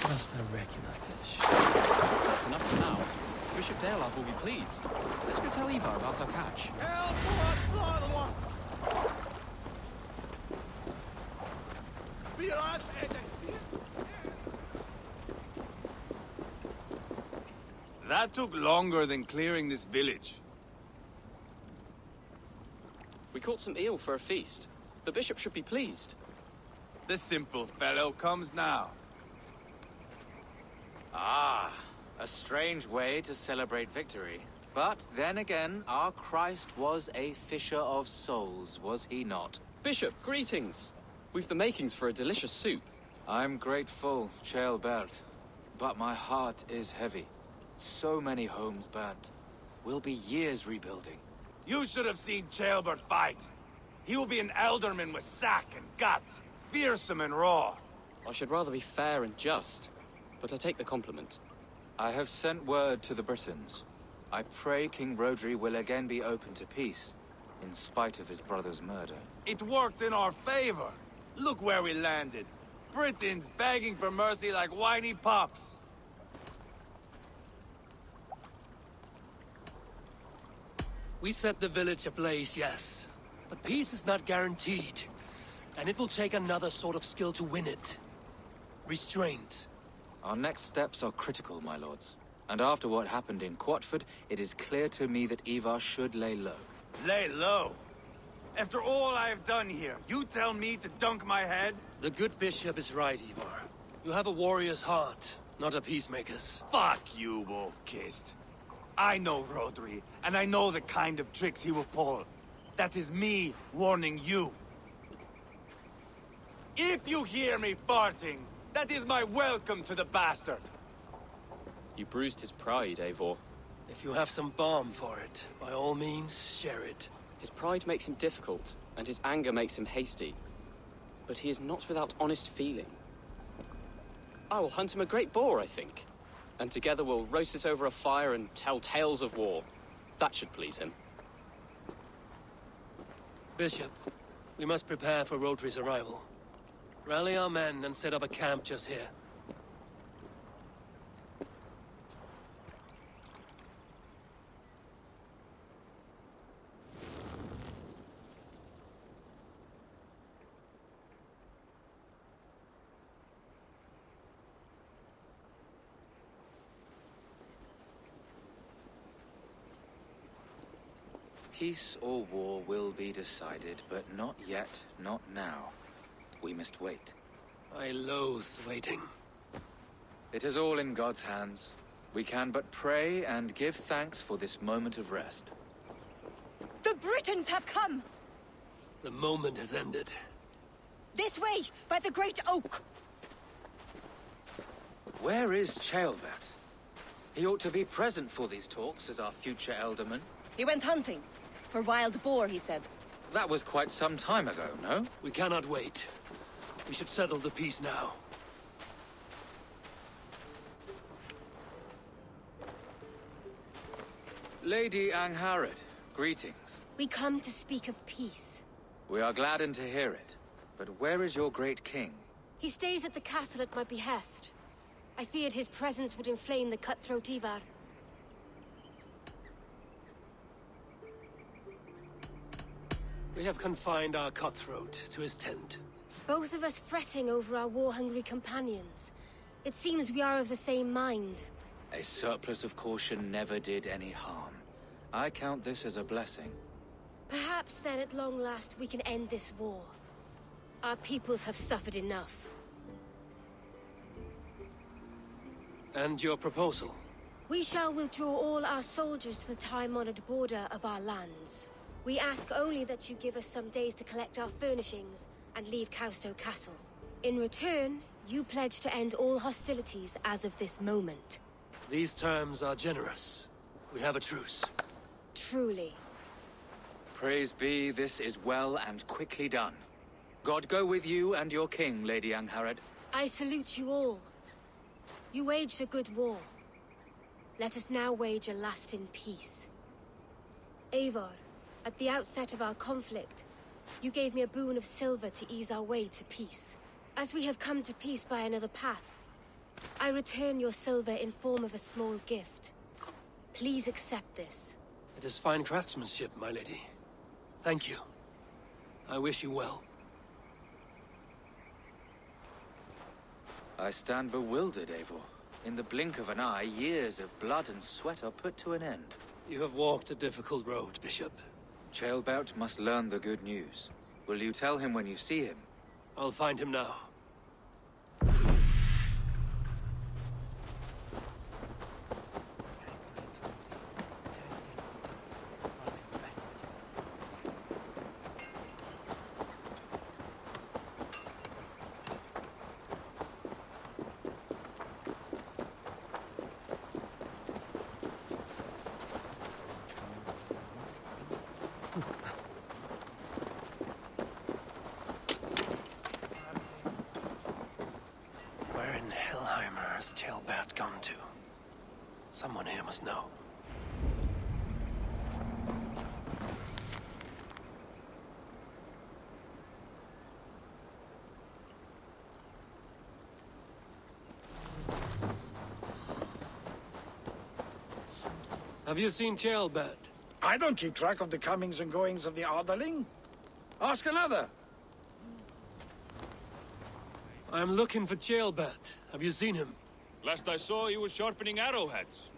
Just a regular fish. That's enough for now. Bishop Daleov will be pleased. Let's go tell Eva about our catch. That took longer than clearing this village. We caught some eel for a feast. The bishop should be pleased. The simple fellow comes now. Ah, a strange way to celebrate victory. But then again, our Christ was a fisher of souls, was he not? Bishop, greetings. We've the makings for a delicious soup. I'm grateful, Ceolbert, but my heart is heavy. So many homes burnt. We'll be years rebuilding. You should have seen Ceolbert fight. He will be an alderman with sack and guts, fearsome and raw. I should rather be fair and just, but I take the compliment. I have sent word to the Britons. I pray King Rodri will again be open to peace, in spite of his brother's murder. It worked in our favor. Look where we landed. Britons begging for mercy like whiny pups. We set the village ablaze, yes. But peace is not guaranteed. And it will take another sort of skill to win it. Restraint. Our next steps are critical, my lords. And after what happened in Quatford, it is clear to me that Ivar should lay low. Lay low? After all I have done here, you tell me to dunk my head? The good bishop is right, Ivar. You have a warrior's heart, not a peacemaker's. Fuck you, wolf-kissed. I know Rodri, and I know the kind of tricks he will pull. That is me warning you. If you hear me farting, that is my welcome to the bastard. You bruised his pride, Eivor. If you have some balm for it, by all means, share it. His pride makes him difficult, and his anger makes him hasty. But he is not without honest feeling. I will hunt him a great boar, I think. And together we'll roast it over a fire and tell tales of war. That should please him. Bishop, we must prepare for Rodri's arrival. Rally our men and set up a camp just here. Peace or war will be decided, but not yet, not now. We must wait. I loathe waiting. It is all in God's hands. We can but pray and give thanks for this moment of rest. The Britons have come! The moment has ended. This way, by the Great Oak! Where is Ceolbert? He ought to be present for these talks as our future Elderman. He went hunting. For wild boar, he said. That was quite some time ago, no? We cannot wait. We should settle the peace now. Lady Angharad, greetings. We come to speak of peace. We are gladdened to hear it. But where is your great king? He stays at the castle at my behest. I feared his presence would inflame the cutthroat Ivar. We have confined our cutthroat to his tent. Both of us fretting over our war-hungry companions. It seems we are of the same mind. A surplus of caution never did any harm. I count this as a blessing. Perhaps then at long last we can end this war. Our peoples have suffered enough. And your proposal? We shall withdraw all our soldiers to the time-honored border of our lands. We ask only that you give us some days to collect our furnishings and leave Kausto Castle. In return, you pledge to end all hostilities as of this moment. These terms are generous. We have a truce. Truly. Praise be, this is well and quickly done. God go with you and your king, Lady Angharad. I salute you all. You waged a good war. Let us now wage a lasting peace. Eivor, at the outset of our conflict, you gave me a boon of silver to ease our way to peace. As we have come to peace by another path, I return your silver in form of a small gift. Please accept this. It is fine craftsmanship, my lady. Thank you. I wish you well. I stand bewildered, Eivor. In the blink of an eye, years of blood and sweat are put to an end. You have walked a difficult road, Bishop. Ceolbert must learn the good news. Will you tell him when you see him? I'll find him now. Ceolbert gone to? Someone here must know. Have you seen Ceolbert? I don't keep track of the comings and goings of the Arderling. Ask another. I'm looking for Ceolbert. Have you seen him? Last I saw, he was sharpening arrowheads.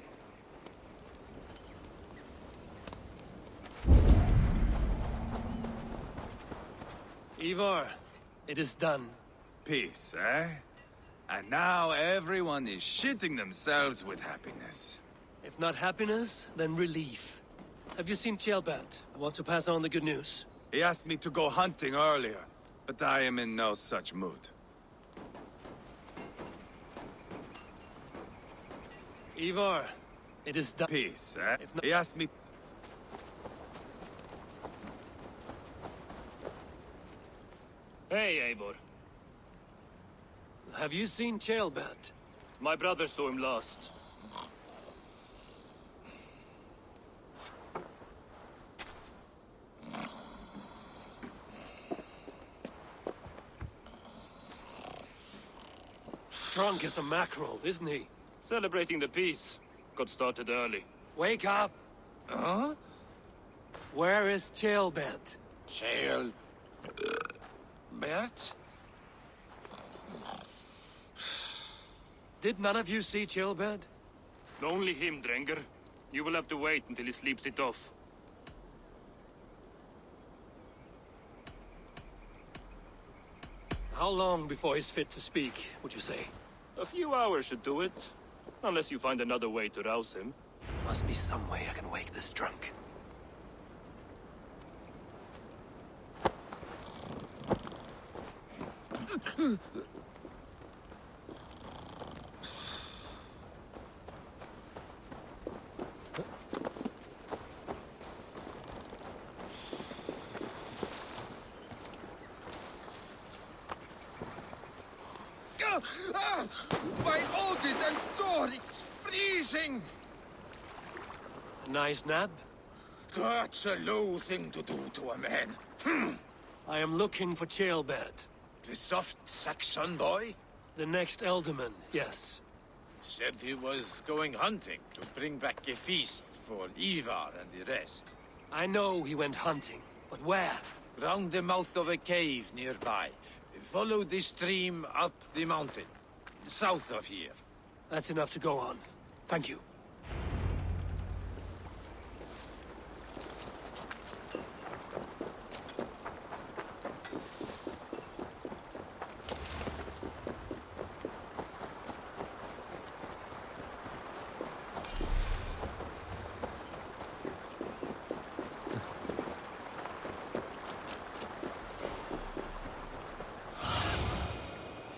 Ivar, it is done. Peace, eh? And now everyone is shitting themselves with happiness. If not happiness, then relief. Have you seen Ceolbert? I want to pass on the good news. He asked me to go hunting earlier, but I am in no such mood. Ivar, it is done. Peace, eh? He asked me... Hey, Eivor. Have you seen Ceolbert? My brother saw him last. Drunk as a mackerel, isn't he? Celebrating the peace. Got started early. Wake up! Huh? Where is Ceolbert? Bert? Did none of you see Ceolbert? Only him, Drenger. You will have to wait until he sleeps it off. How long before he's fit to speak, would you say? A few hours should do it. Unless you find another way to rouse him. Must be some way I can wake this drunk. hunting? A nice nab? That's a low thing to do to a man. I am looking for Ceolbert. The soft Saxon boy? The next Elderman, yes. Said he was going hunting to bring back a feast for Ivar and the rest. I know he went hunting, but where? Round the mouth of a cave nearby. Follow the stream up the mountain. South of here. That's enough to go on. Thank you.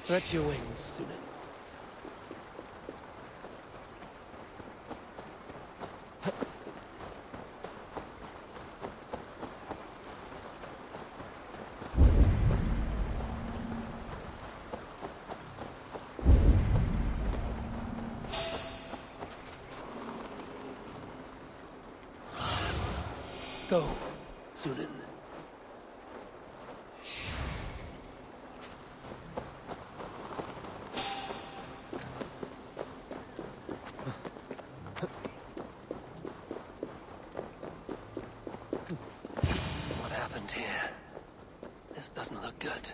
Stretch your wings, Sunan. Go, Sunan. What happened here? This doesn't look good.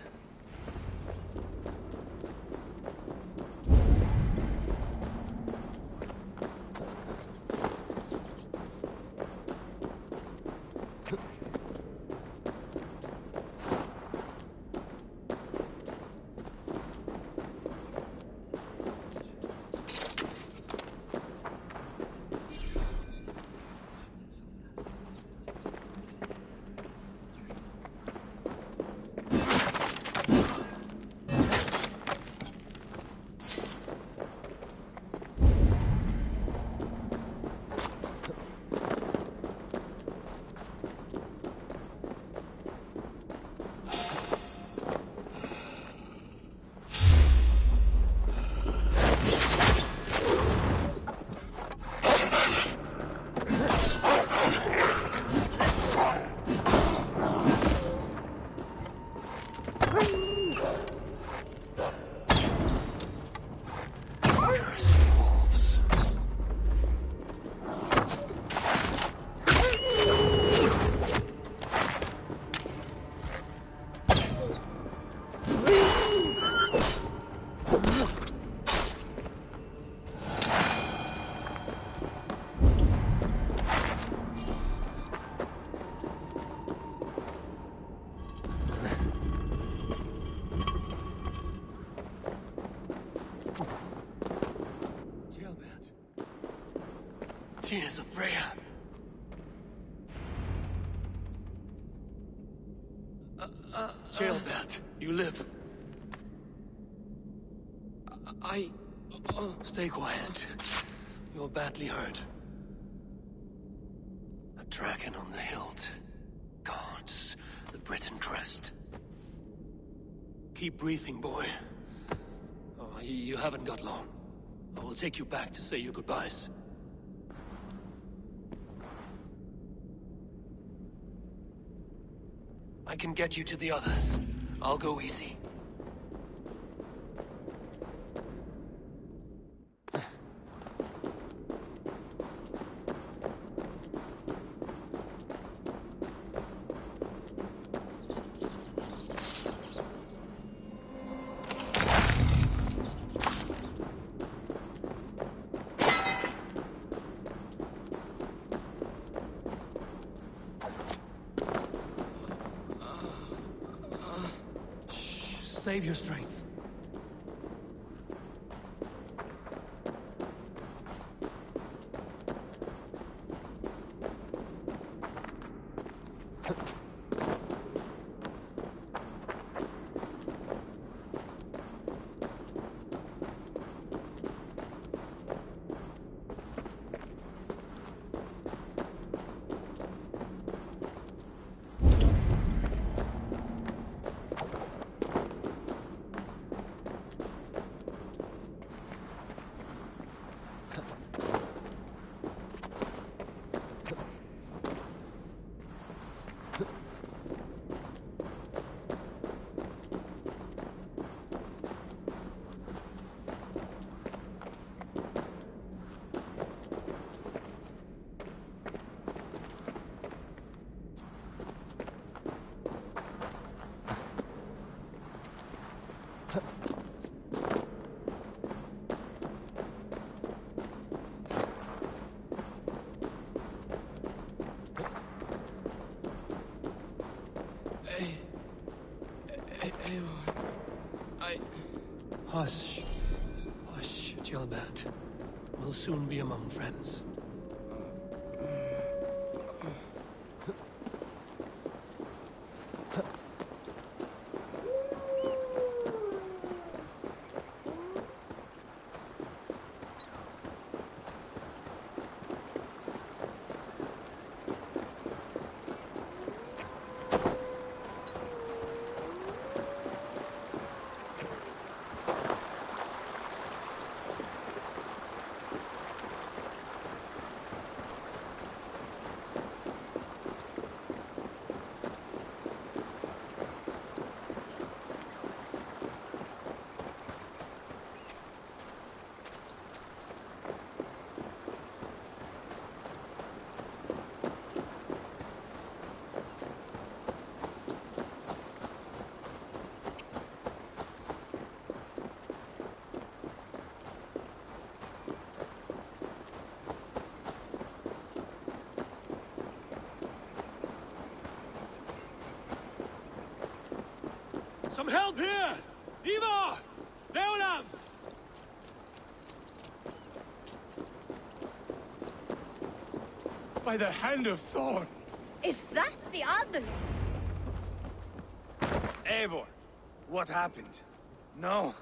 Tears of Freya. Ceolbert, you live. Stay quiet. You're badly hurt. A dragon on the hilt. Guards the Briton crest. Keep breathing, boy. Oh, you haven't got long. I will take you back to say your goodbyes. I can get you to the others. I'll go easy. Save your strength. Hush. Hush, Gilbert. We'll soon be among friends. Some help here! Eva! Deolam! By the hand of Thor! Is that the other? Eivor, what happened? No.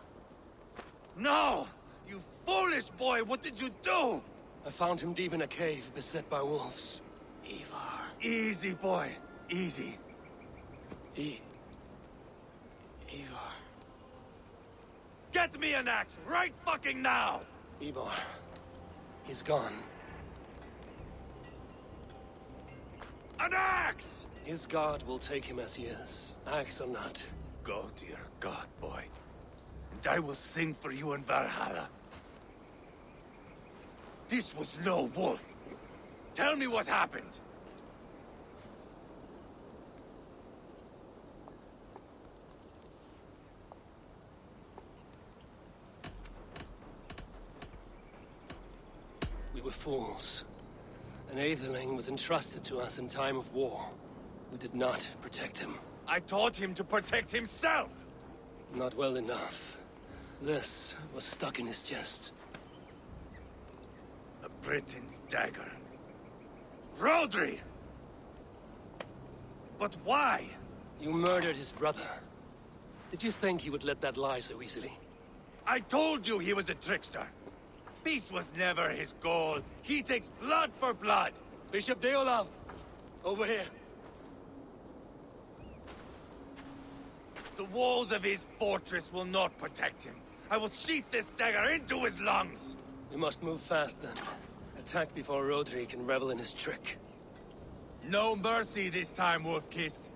No! You foolish boy, what did you do? I found him deep in a cave, beset by wolves. Ivar. Easy, boy. Easy. Ivar. Get me an axe right fucking now! Ivar. He's gone. An axe! His god will take him as he is, axe or not. Go to your god, boy. And I will sing for you in Valhalla. This was no wolf. Tell me what happened. We were fools. An Aetherling was entrusted to us in time of war. We did not protect him. I taught him to protect himself! Not well enough. This was stuck in his chest. A Briton's dagger. Rodri! But why? You murdered his brother. Did you think he would let that lie so easily? I told you he was a trickster. Peace was never his goal. He takes blood for blood. Bishop Deolav! Over here. The walls of his fortress will not protect him. I will sheath this dagger into his lungs. We must move fast then. Attack before Rodri can revel in his trick. No mercy this time, Wolf-Kissed.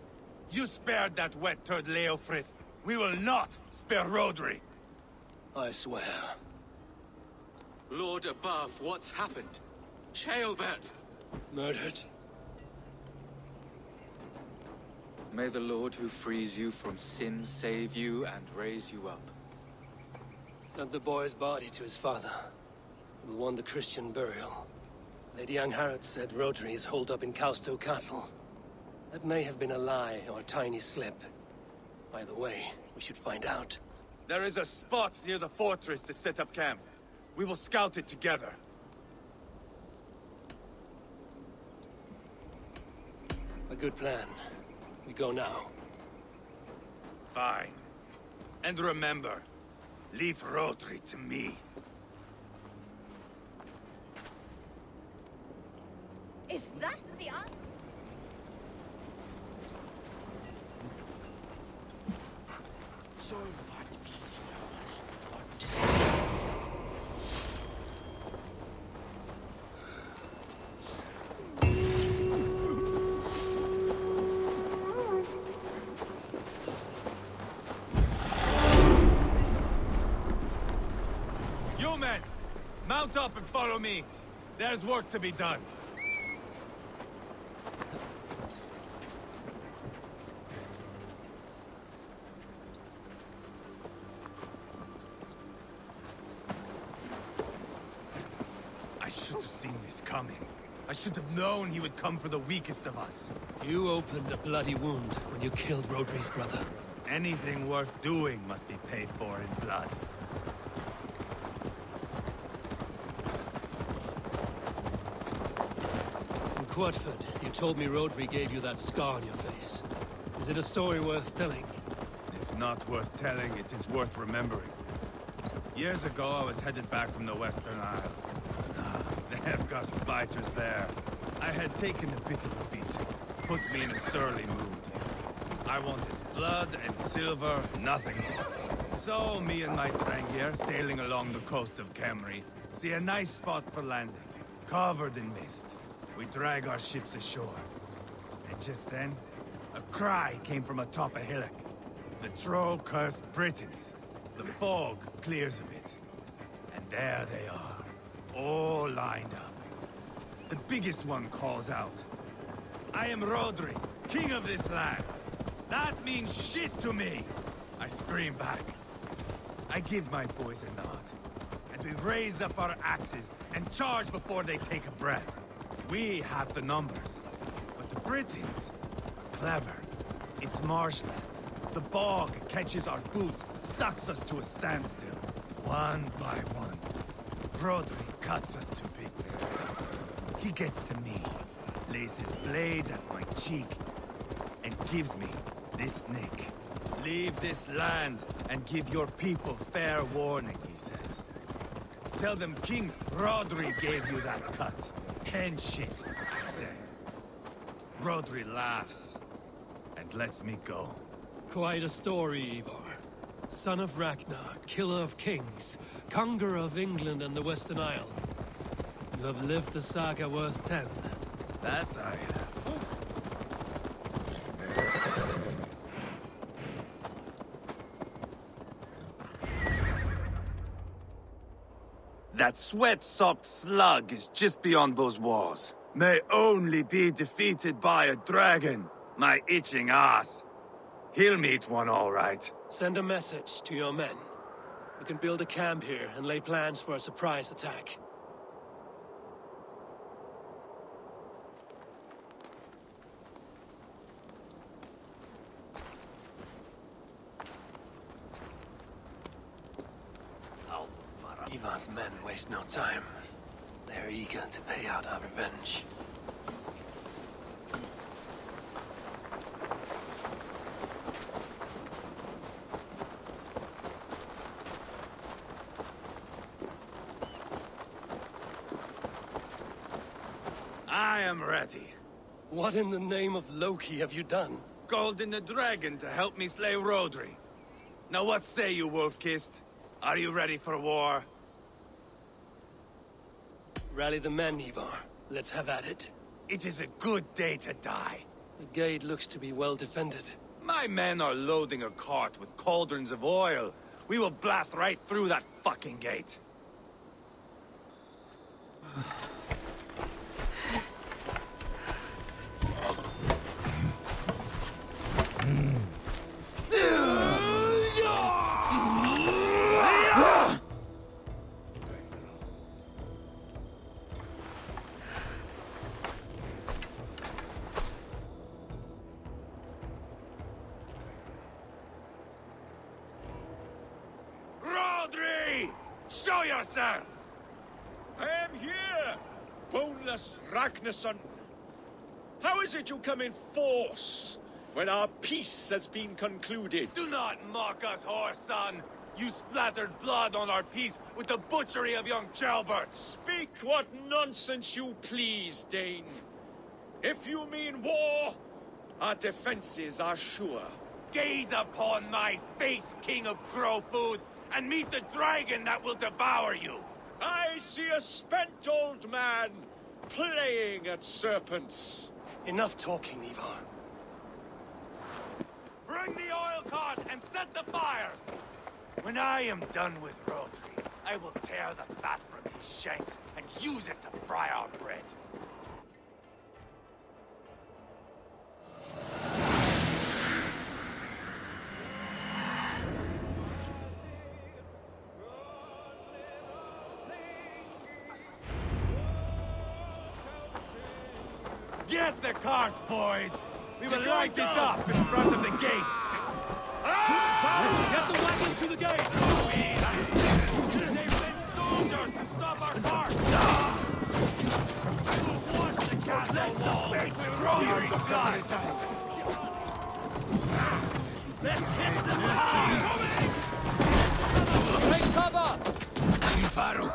You spared that wet turd Leofrith. We will not spare Rodri. I swear. Lord above, what's happened? Ceolbert! Murdered. May the Lord who frees you from sin save you and raise you up. Sent the boy's body to his father. We'll want the Christian burial. Lady Angharad said Rodri is holed up in Kausto Castle. That may have been a lie or a tiny slip. Either way, we should find out. There is a spot near the fortress to set up camp. We will scout it together. A good plan. We go now. Fine. And remember, leave Rodri to me. Is that the other? You men, mount up and follow me. There's work to be done. I should have seen this coming. I should have known he would come for the weakest of us. You opened a bloody wound when you killed Rodri's brother. Anything worth doing must be paid for in blood. Quadford, you told me Rodri gave you that scar on your face. Is it a story worth telling? If not worth telling, it is worth remembering. Years ago, I was headed back from the Western Isle. They have got fighters there. I had taken a bit of a beating. Put me in a surly mood. I wanted blood and silver, nothing more. So, me and my Drengir, sailing along the coast of Kemri, see a nice spot for landing, covered in mist. We drag our ships ashore. And just then, a cry came from atop a hillock. The troll-cursed Britons. The fog clears a bit. And there they are, all lined up. The biggest one calls out, "I am Rodri, king of this land. That means shit to me!" I scream back. I give my boys a nod. And we raise up our axes and charge before they take a breath. We have the numbers. But the Britons are clever. It's marshland. The bog catches our boots, sucks us to a standstill. One by one, Rodri cuts us to bits. He gets to me, lays his blade at my cheek, and gives me this nick. "Leave this land and give your people fair warning," he says. "Tell them King Rodri gave you that cut. Hen shit," I say. Rodri laughs and lets me go. Quite a story, Ivar. Son of Ragnar, killer of kings, conqueror of England and the Western Isle. You have lived a saga worth 10. That I have. That sweat-sopped slug is just beyond those walls. May only be defeated by a dragon, my itching ass. He'll meet one all right. Send a message to your men. We can build a camp here and lay plans for a surprise attack. Ivar's men waste no time. They're eager to pay out our revenge. I am ready. What in the name of Loki have you done? Called in the dragon to help me slay Rodri. Now what say you, Wolf-Kissed? Are you ready for war? Rally the men, Ivar. Let's have at it. It is a good day to die. The gate looks to be well defended. My men are loading a cart with cauldrons of oil. We will blast right through that fucking gate. Show yourself! I am here, boneless Ragnarsson. How is it you come in force when our peace has been concluded? Do not mock us, whoreson! You splattered blood on our peace with the butchery of young Chalbert! Speak what nonsense you please, Dane. If you mean war, our defenses are sure. Gaze upon my face, King of Grow Food, and meet the dragon that will devour you! I see a spent old man playing at serpents. Enough talking, Ivar. Bring the oil cart and set the fires! When I am done with Rodri, I will tear the fat from his shanks and use it to fry our bread. Get the cart, boys! We will light it up in front of the gate! Get the wagon to the gate! They've sent soldiers to stop our cart! I will wash the castle wall! right! Throw your gun! Let's hit them hard! Take cover! Faro.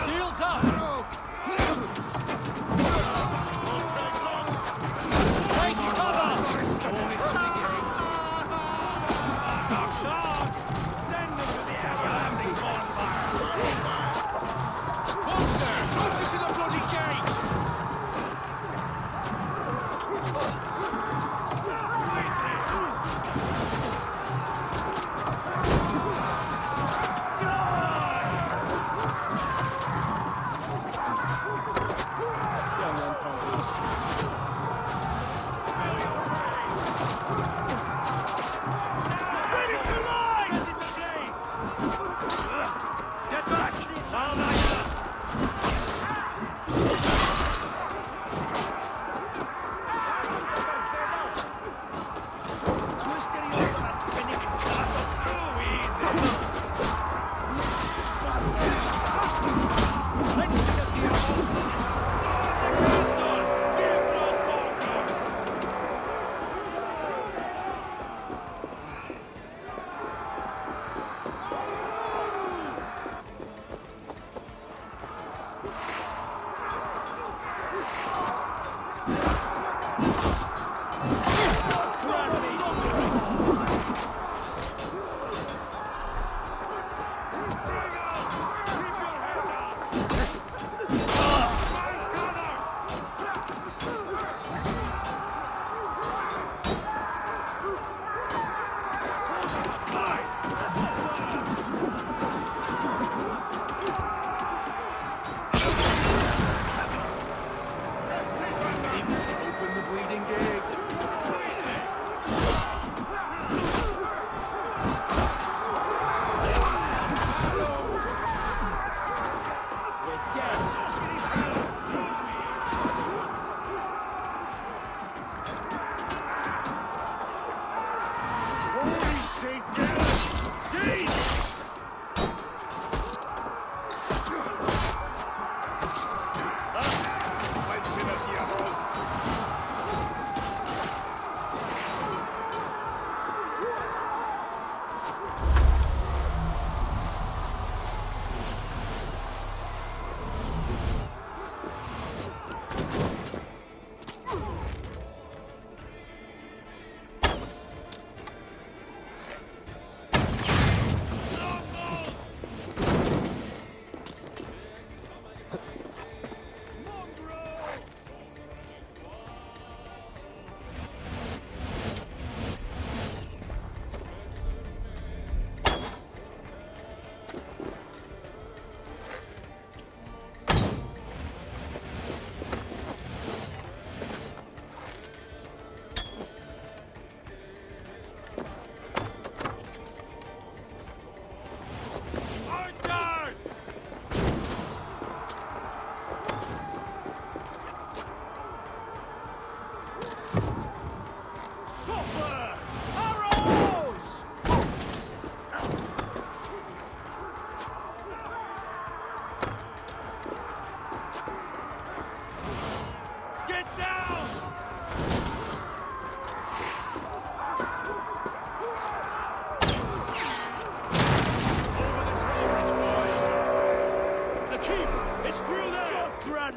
Shields up! Take cover! Send them to the everlasting bonfire! Closer! Closer to the bloody gate!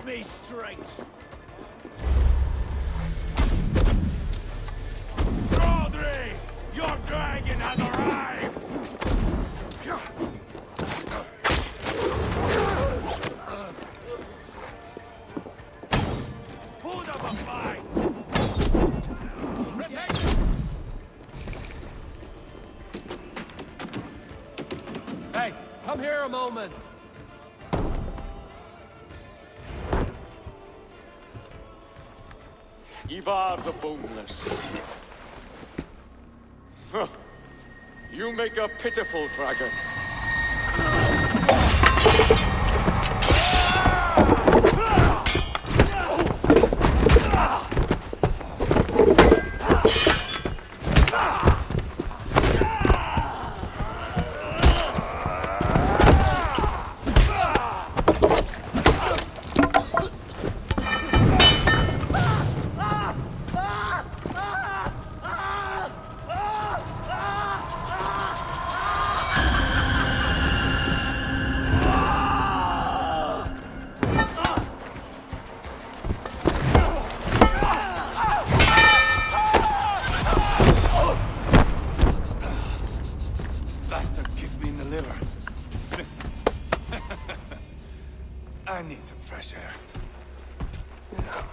me strength. Rodri! Your dragon has arrived! Put up a fight! Hey, come here a moment. Ivar the Boneless. Huh. You make a pitiful dragon. fresh air. Yeah.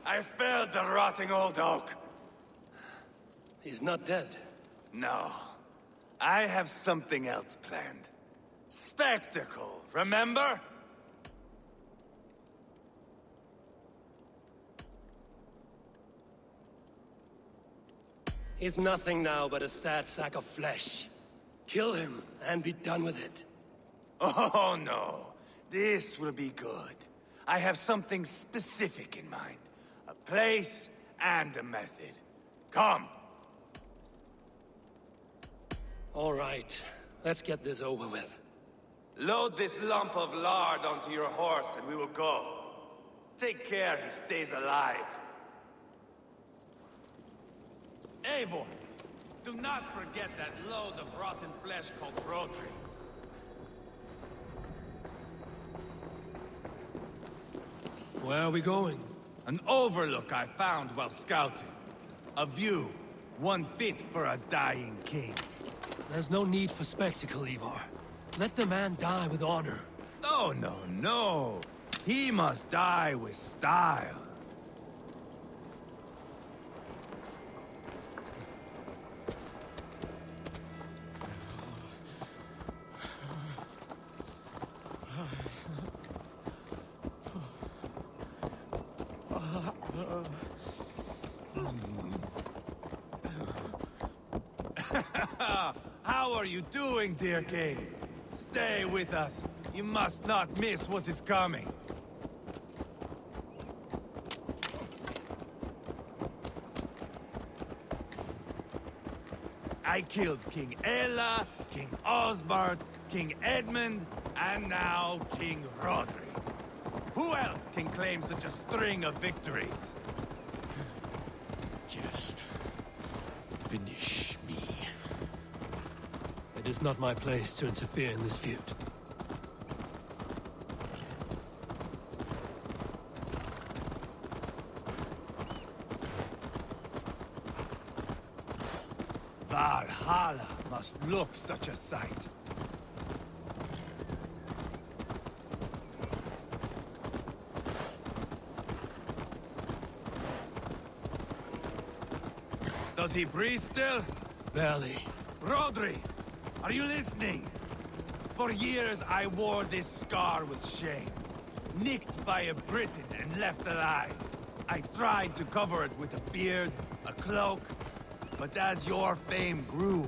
I felled the rotting old oak. He's not dead. No. I have something else planned. Spectacle, remember? He's nothing now but a sad sack of flesh. Kill him and be done with it. Oh no. This will be good. I have something specific in mind. A place and a method. Come. All right, let's get this over with. Load this lump of lard onto your horse and we will go. Take care he stays alive. Eivor, do not forget that load of rotten flesh called Rodri. Where are we going? An overlook I found while scouting. A view, one fit for a dying king. There's no need for spectacle, Ivar. Let the man die with honor. No, no, no. He must die with style. How are you doing, dear king? Stay with us. You must not miss what is coming. I killed King Ella, King Osbert, King Edmund, and now King Rodri. Who else can claim such a string of victories? Just finish me. It is not my place to interfere in this feud. Valhalla must look such a sight. Does he breathe still? Barely. Rodri, are you listening? For years I wore this scar with shame. Nicked by a Briton and left alive. I tried to cover it with a beard, a cloak, but as your fame grew,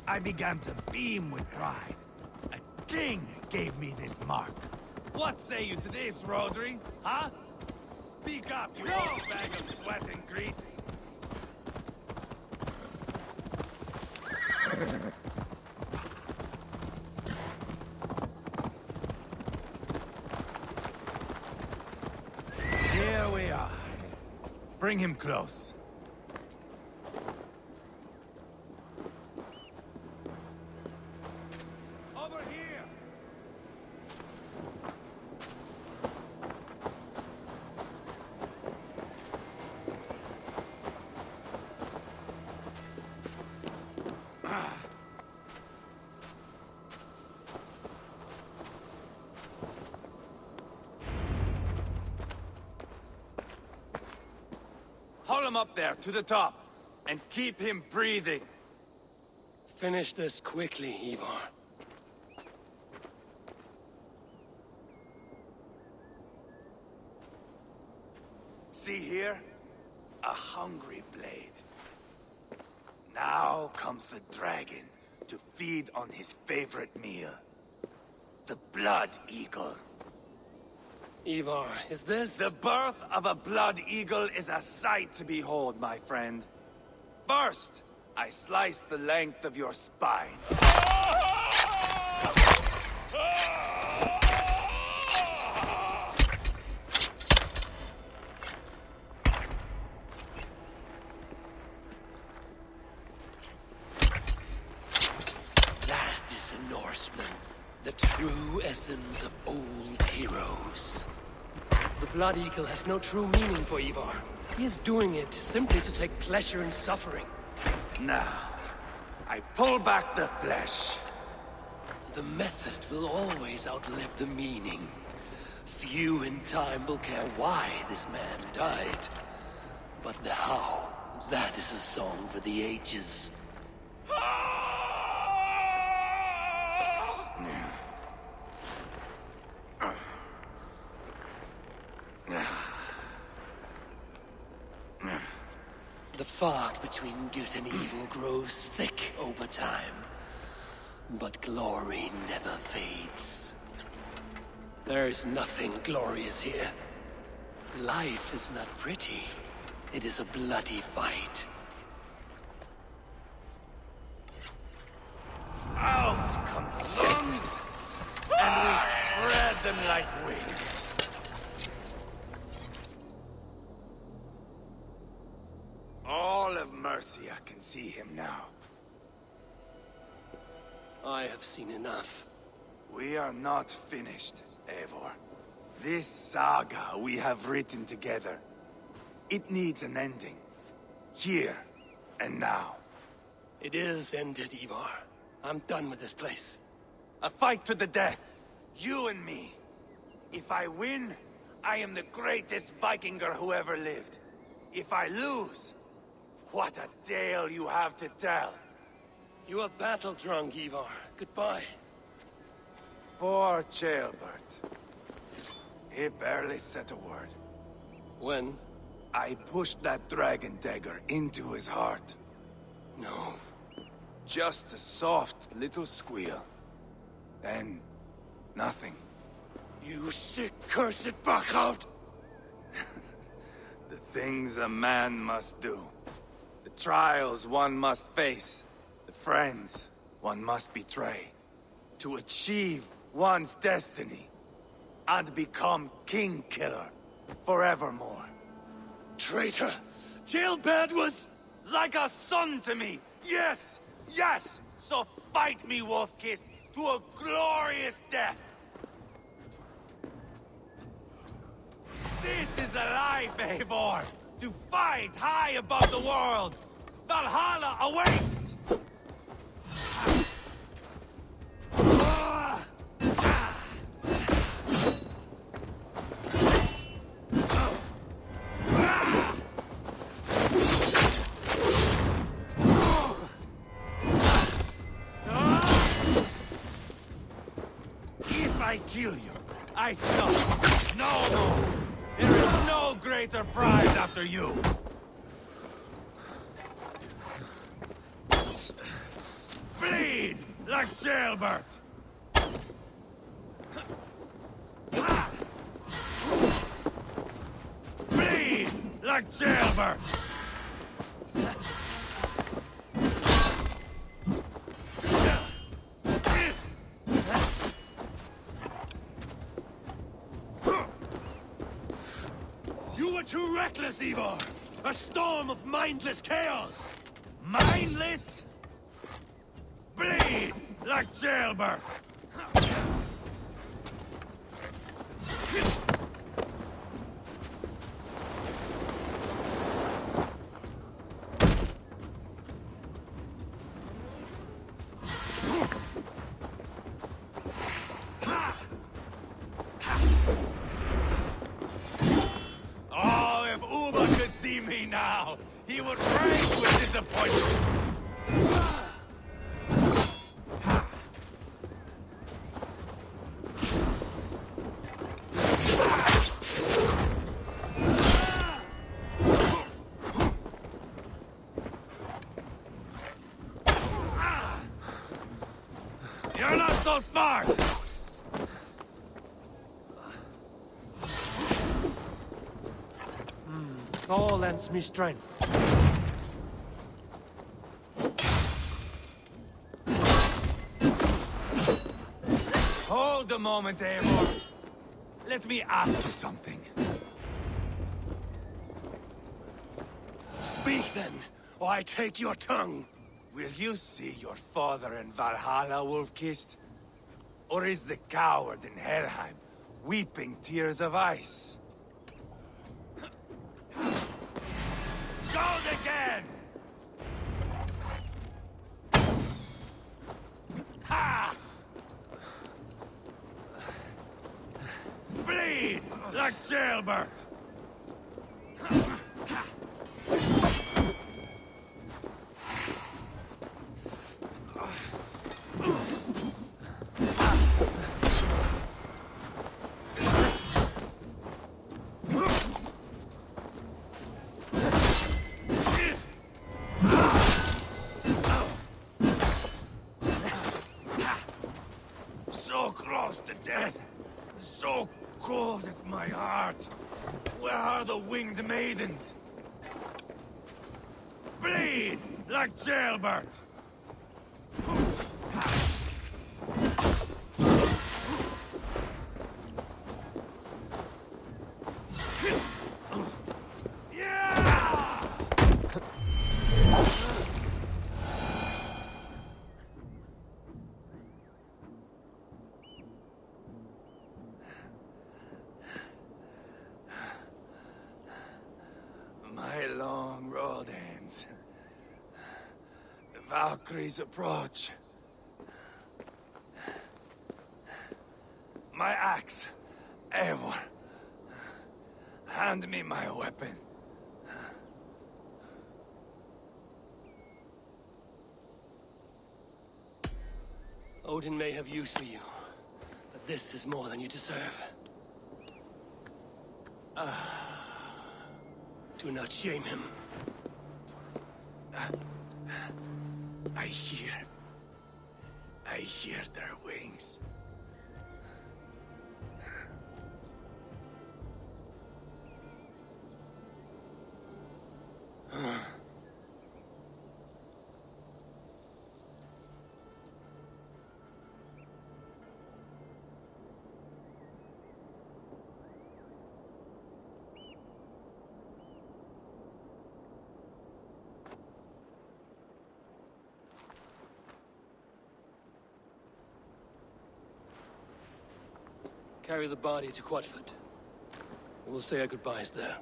I began to beam with pride. A king gave me this mark. What say you to this, Rodri? Huh? Speak up, you old bag of sweat and grease. Here we are. Bring him close. Over here! Haul him up there, to the top, and keep him breathing. Finish this quickly, Ivar. See here? A hungry blade. Now comes the dragon to feed on his favorite meal. The blood eagle. Ivar, is this... The birth of a blood eagle is a sight to behold, my friend. First, I slice the length of your spine. bosoms of old heroes. The Blood Eagle has no true meaning for Ivar. He is doing it simply to take pleasure in suffering. Now, I pull back the flesh. The method will always outlive the meaning. Few in time will care why this man died. But the how, that is a song for the ages. The fog between good and evil grows thick over time. But glory never fades. There is nothing glorious here. Life is not pretty. It is a bloody fight. Out come the lungs, and we spread them like wings. All of Mercia can see him now. I have seen enough. We are not finished, Eivor. This saga we have written together, it needs an ending. Here and now. It is ended, Ivar. I'm done with this place. A fight to the death. You and me. If I win, I am the greatest Vikinger who ever lived. If I lose, what a tale you have to tell. You are battle-drunk, Ivar. Goodbye. Poor Ceolbert. He barely said a word. When? I pushed that dragon dagger into his heart. No. Just a soft little squeal. Then, nothing. You sick, cursed fuck-out! The things a man must do. The trials one must face. The friends one must betray. To achieve one's destiny. And become king-killer forevermore. Traitor! Ceolbert was... like a son to me! Yes! Yes! So fight me, Wolf-Kissed, to a glorious death! This is a life, Eivor! To fight high above the world! Valhalla awaits! If I kill you, I stop. No! There is no greater prize after you! Bleed like Ceolbert! Bleed like Ceolbert! You were too reckless, Ivar! A storm of mindless chaos! Mindless? Bleed like Ceolbert! Oh, if Uba could see me now, he would rage with disappointment. You're not so smart! All lends me strength. Hold a moment, Eivor. Let me ask you something. Speak then, or I take your tongue. Will you see your father in Valhalla, Wolf-Kissed? Or is the coward in Helheim weeping tears of ice? Gold again! Ha! Bleed like jailbird! So close to death, so cold is my heart. Where are the winged maidens? Bleed like jailbird! My long road ends. The Valkyries approach. My axe, Eivor. Hand me my weapon. Odin may have use for you, but this is more than you deserve. Do not shame him. I hear their wings. Carry the body to Quatford. We'll say our goodbyes there.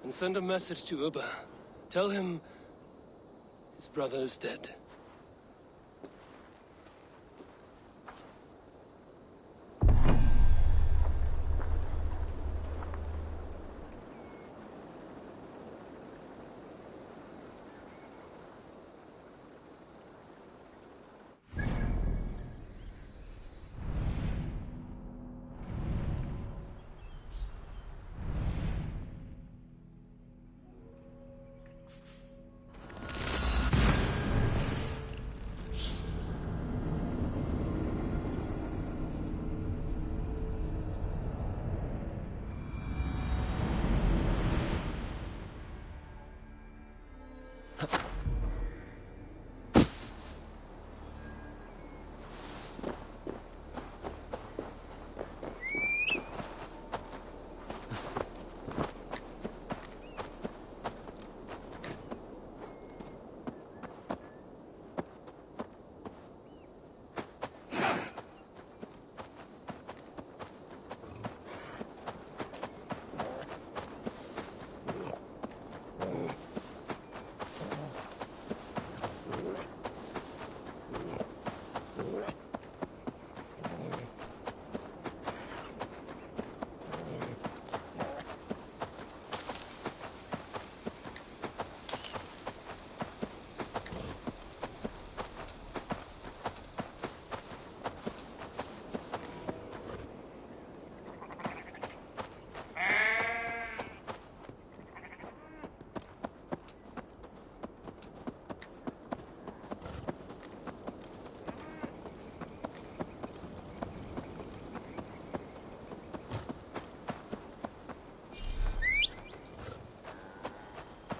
And send a message to Ubba. Tell him his brother is dead.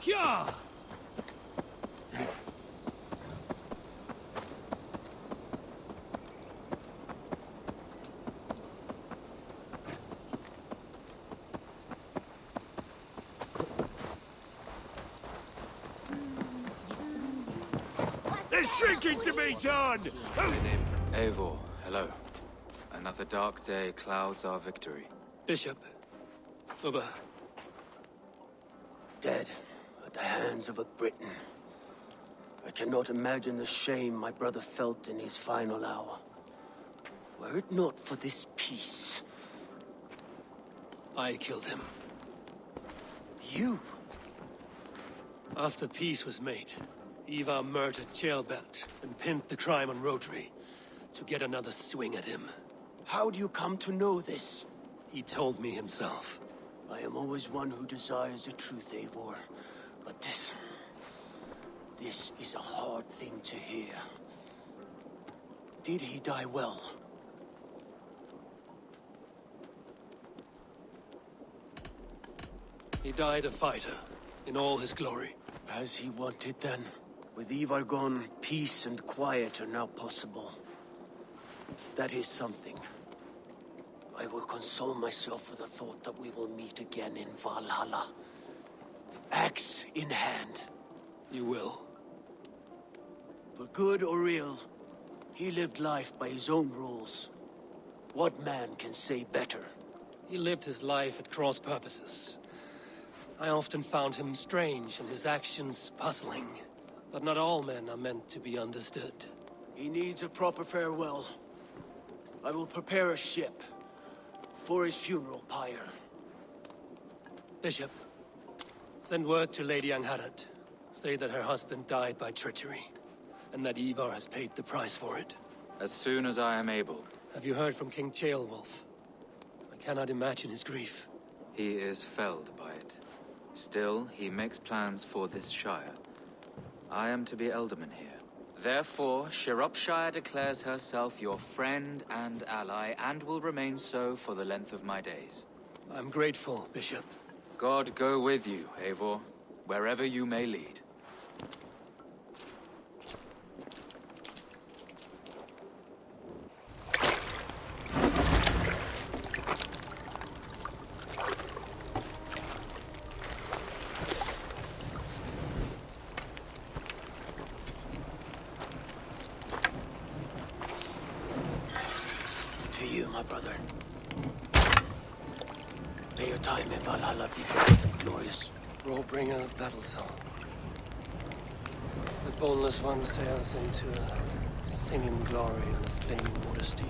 Yeah! There's drinking to be done! Eivor, hello. Another dark day clouds our victory. Bishop. Uber. Dead at the hands of a Briton. I cannot imagine the shame my brother felt in his final hour. Were it not for this peace... I killed him. You? After peace was made, Ivar murdered Jailbelt and pinned the crime on Rotary to get another swing at him. How do you come to know this? He told me himself. I am always one who desires the truth, Eivor. But this is a hard thing to hear. Did he die well? He died a fighter, in all his glory. As he wanted then. With Ivar gone, peace and quiet are now possible. That is something. I will console myself with the thought that we will meet again in Valhalla. Axe in hand. You will. For good or ill, he lived life by his own rules. What man can say better? He lived his life at cross purposes. I often found him strange and his actions puzzling. But not all men are meant to be understood. He needs a proper farewell. I will prepare a ship for his funeral pyre. Bishop, send word to Lady Angharad. Say that her husband died by treachery, and that Ivar has paid the price for it. As soon as I am able. Have you heard from King Ceolwulf? I cannot imagine his grief. He is felled by it. Still, he makes plans for this shire. I am to be alderman here. Therefore, Shropshire declares herself your friend and ally, and will remain so for the length of my days. I'm grateful, Bishop. God go with you, Eivor, wherever you may lead. To you, my brother. May your time in Valhalla be bright and glorious. Warbringer of battle song. The boneless one sails into a singing glory on a flaming water steed.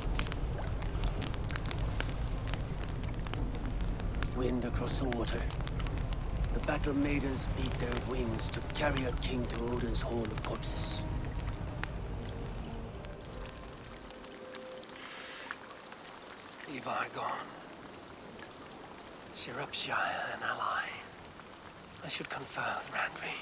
Wind across the water. The battle maidens beat their wings to carry a king to Odin's hall of corpses. Ivar gone. Shropshire an ally. I should confer with Randvi.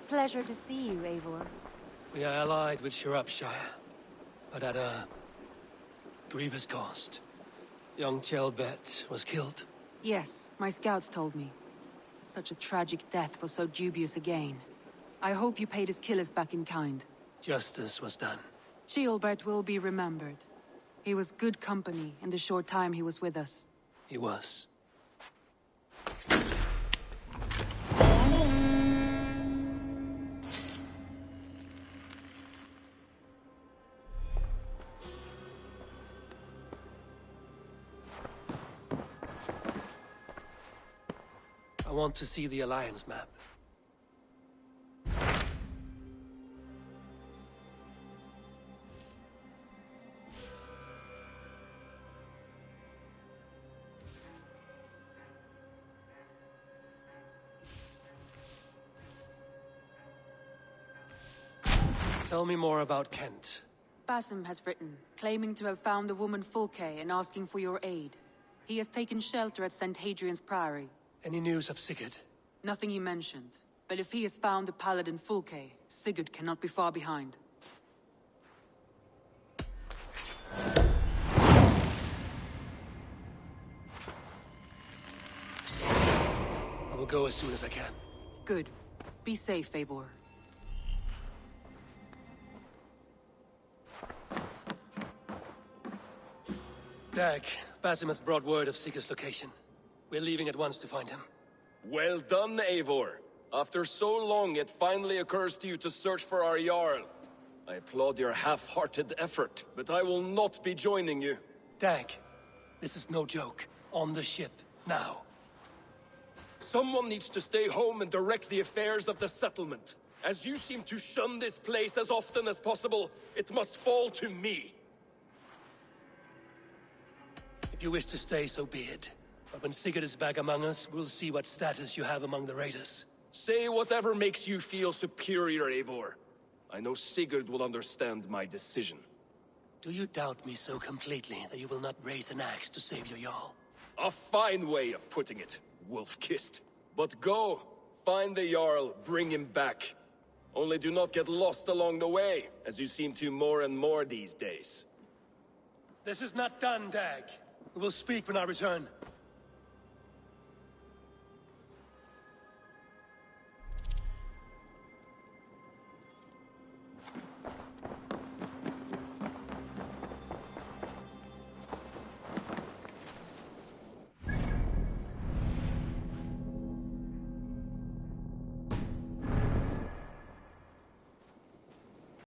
Pleasure to see you, Eivor. We are allied with Shropshire, but at a grievous cost. Young Chelbet was killed. Yes, my scouts told me. Such a tragic death for so dubious a gain. I hope you paid his killers back in kind. Justice was done. Ceolbert will be remembered. He was good company in the short time he was with us. He was. I want to see the Alliance map. Tell me more about Kent. Basim has written, claiming to have found the woman Fulke and asking for your aid. He has taken shelter at St. Hadrian's Priory. Any news of Sigurd? Nothing he mentioned. But if he has found the paladin Fulke, Sigurd cannot be far behind. I will go as soon as I can. Good. Be safe, Eivor. Dag, Basim has brought word of Sigurd's location. We're leaving at once to find him. Well done, Eivor. After so long, it finally occurs to you to search for our Jarl. I applaud your half-hearted effort, but I will not be joining you. Dag, this is no joke. On the ship, now. Someone needs to stay home and direct the affairs of the settlement. As you seem to shun this place as often as possible, it must fall to me. If you wish to stay, so be it. But when Sigurd is back among us, we'll see what status you have among the raiders. Say whatever makes you feel superior, Eivor. I know Sigurd will understand my decision. Do you doubt me so completely that you will not raise an axe to save your Jarl? A fine way of putting it, wolf-kissed. But go, find the Jarl, bring him back. Only do not get lost along the way, as you seem to more and more these days. This is not done, Dag. We will speak when I return.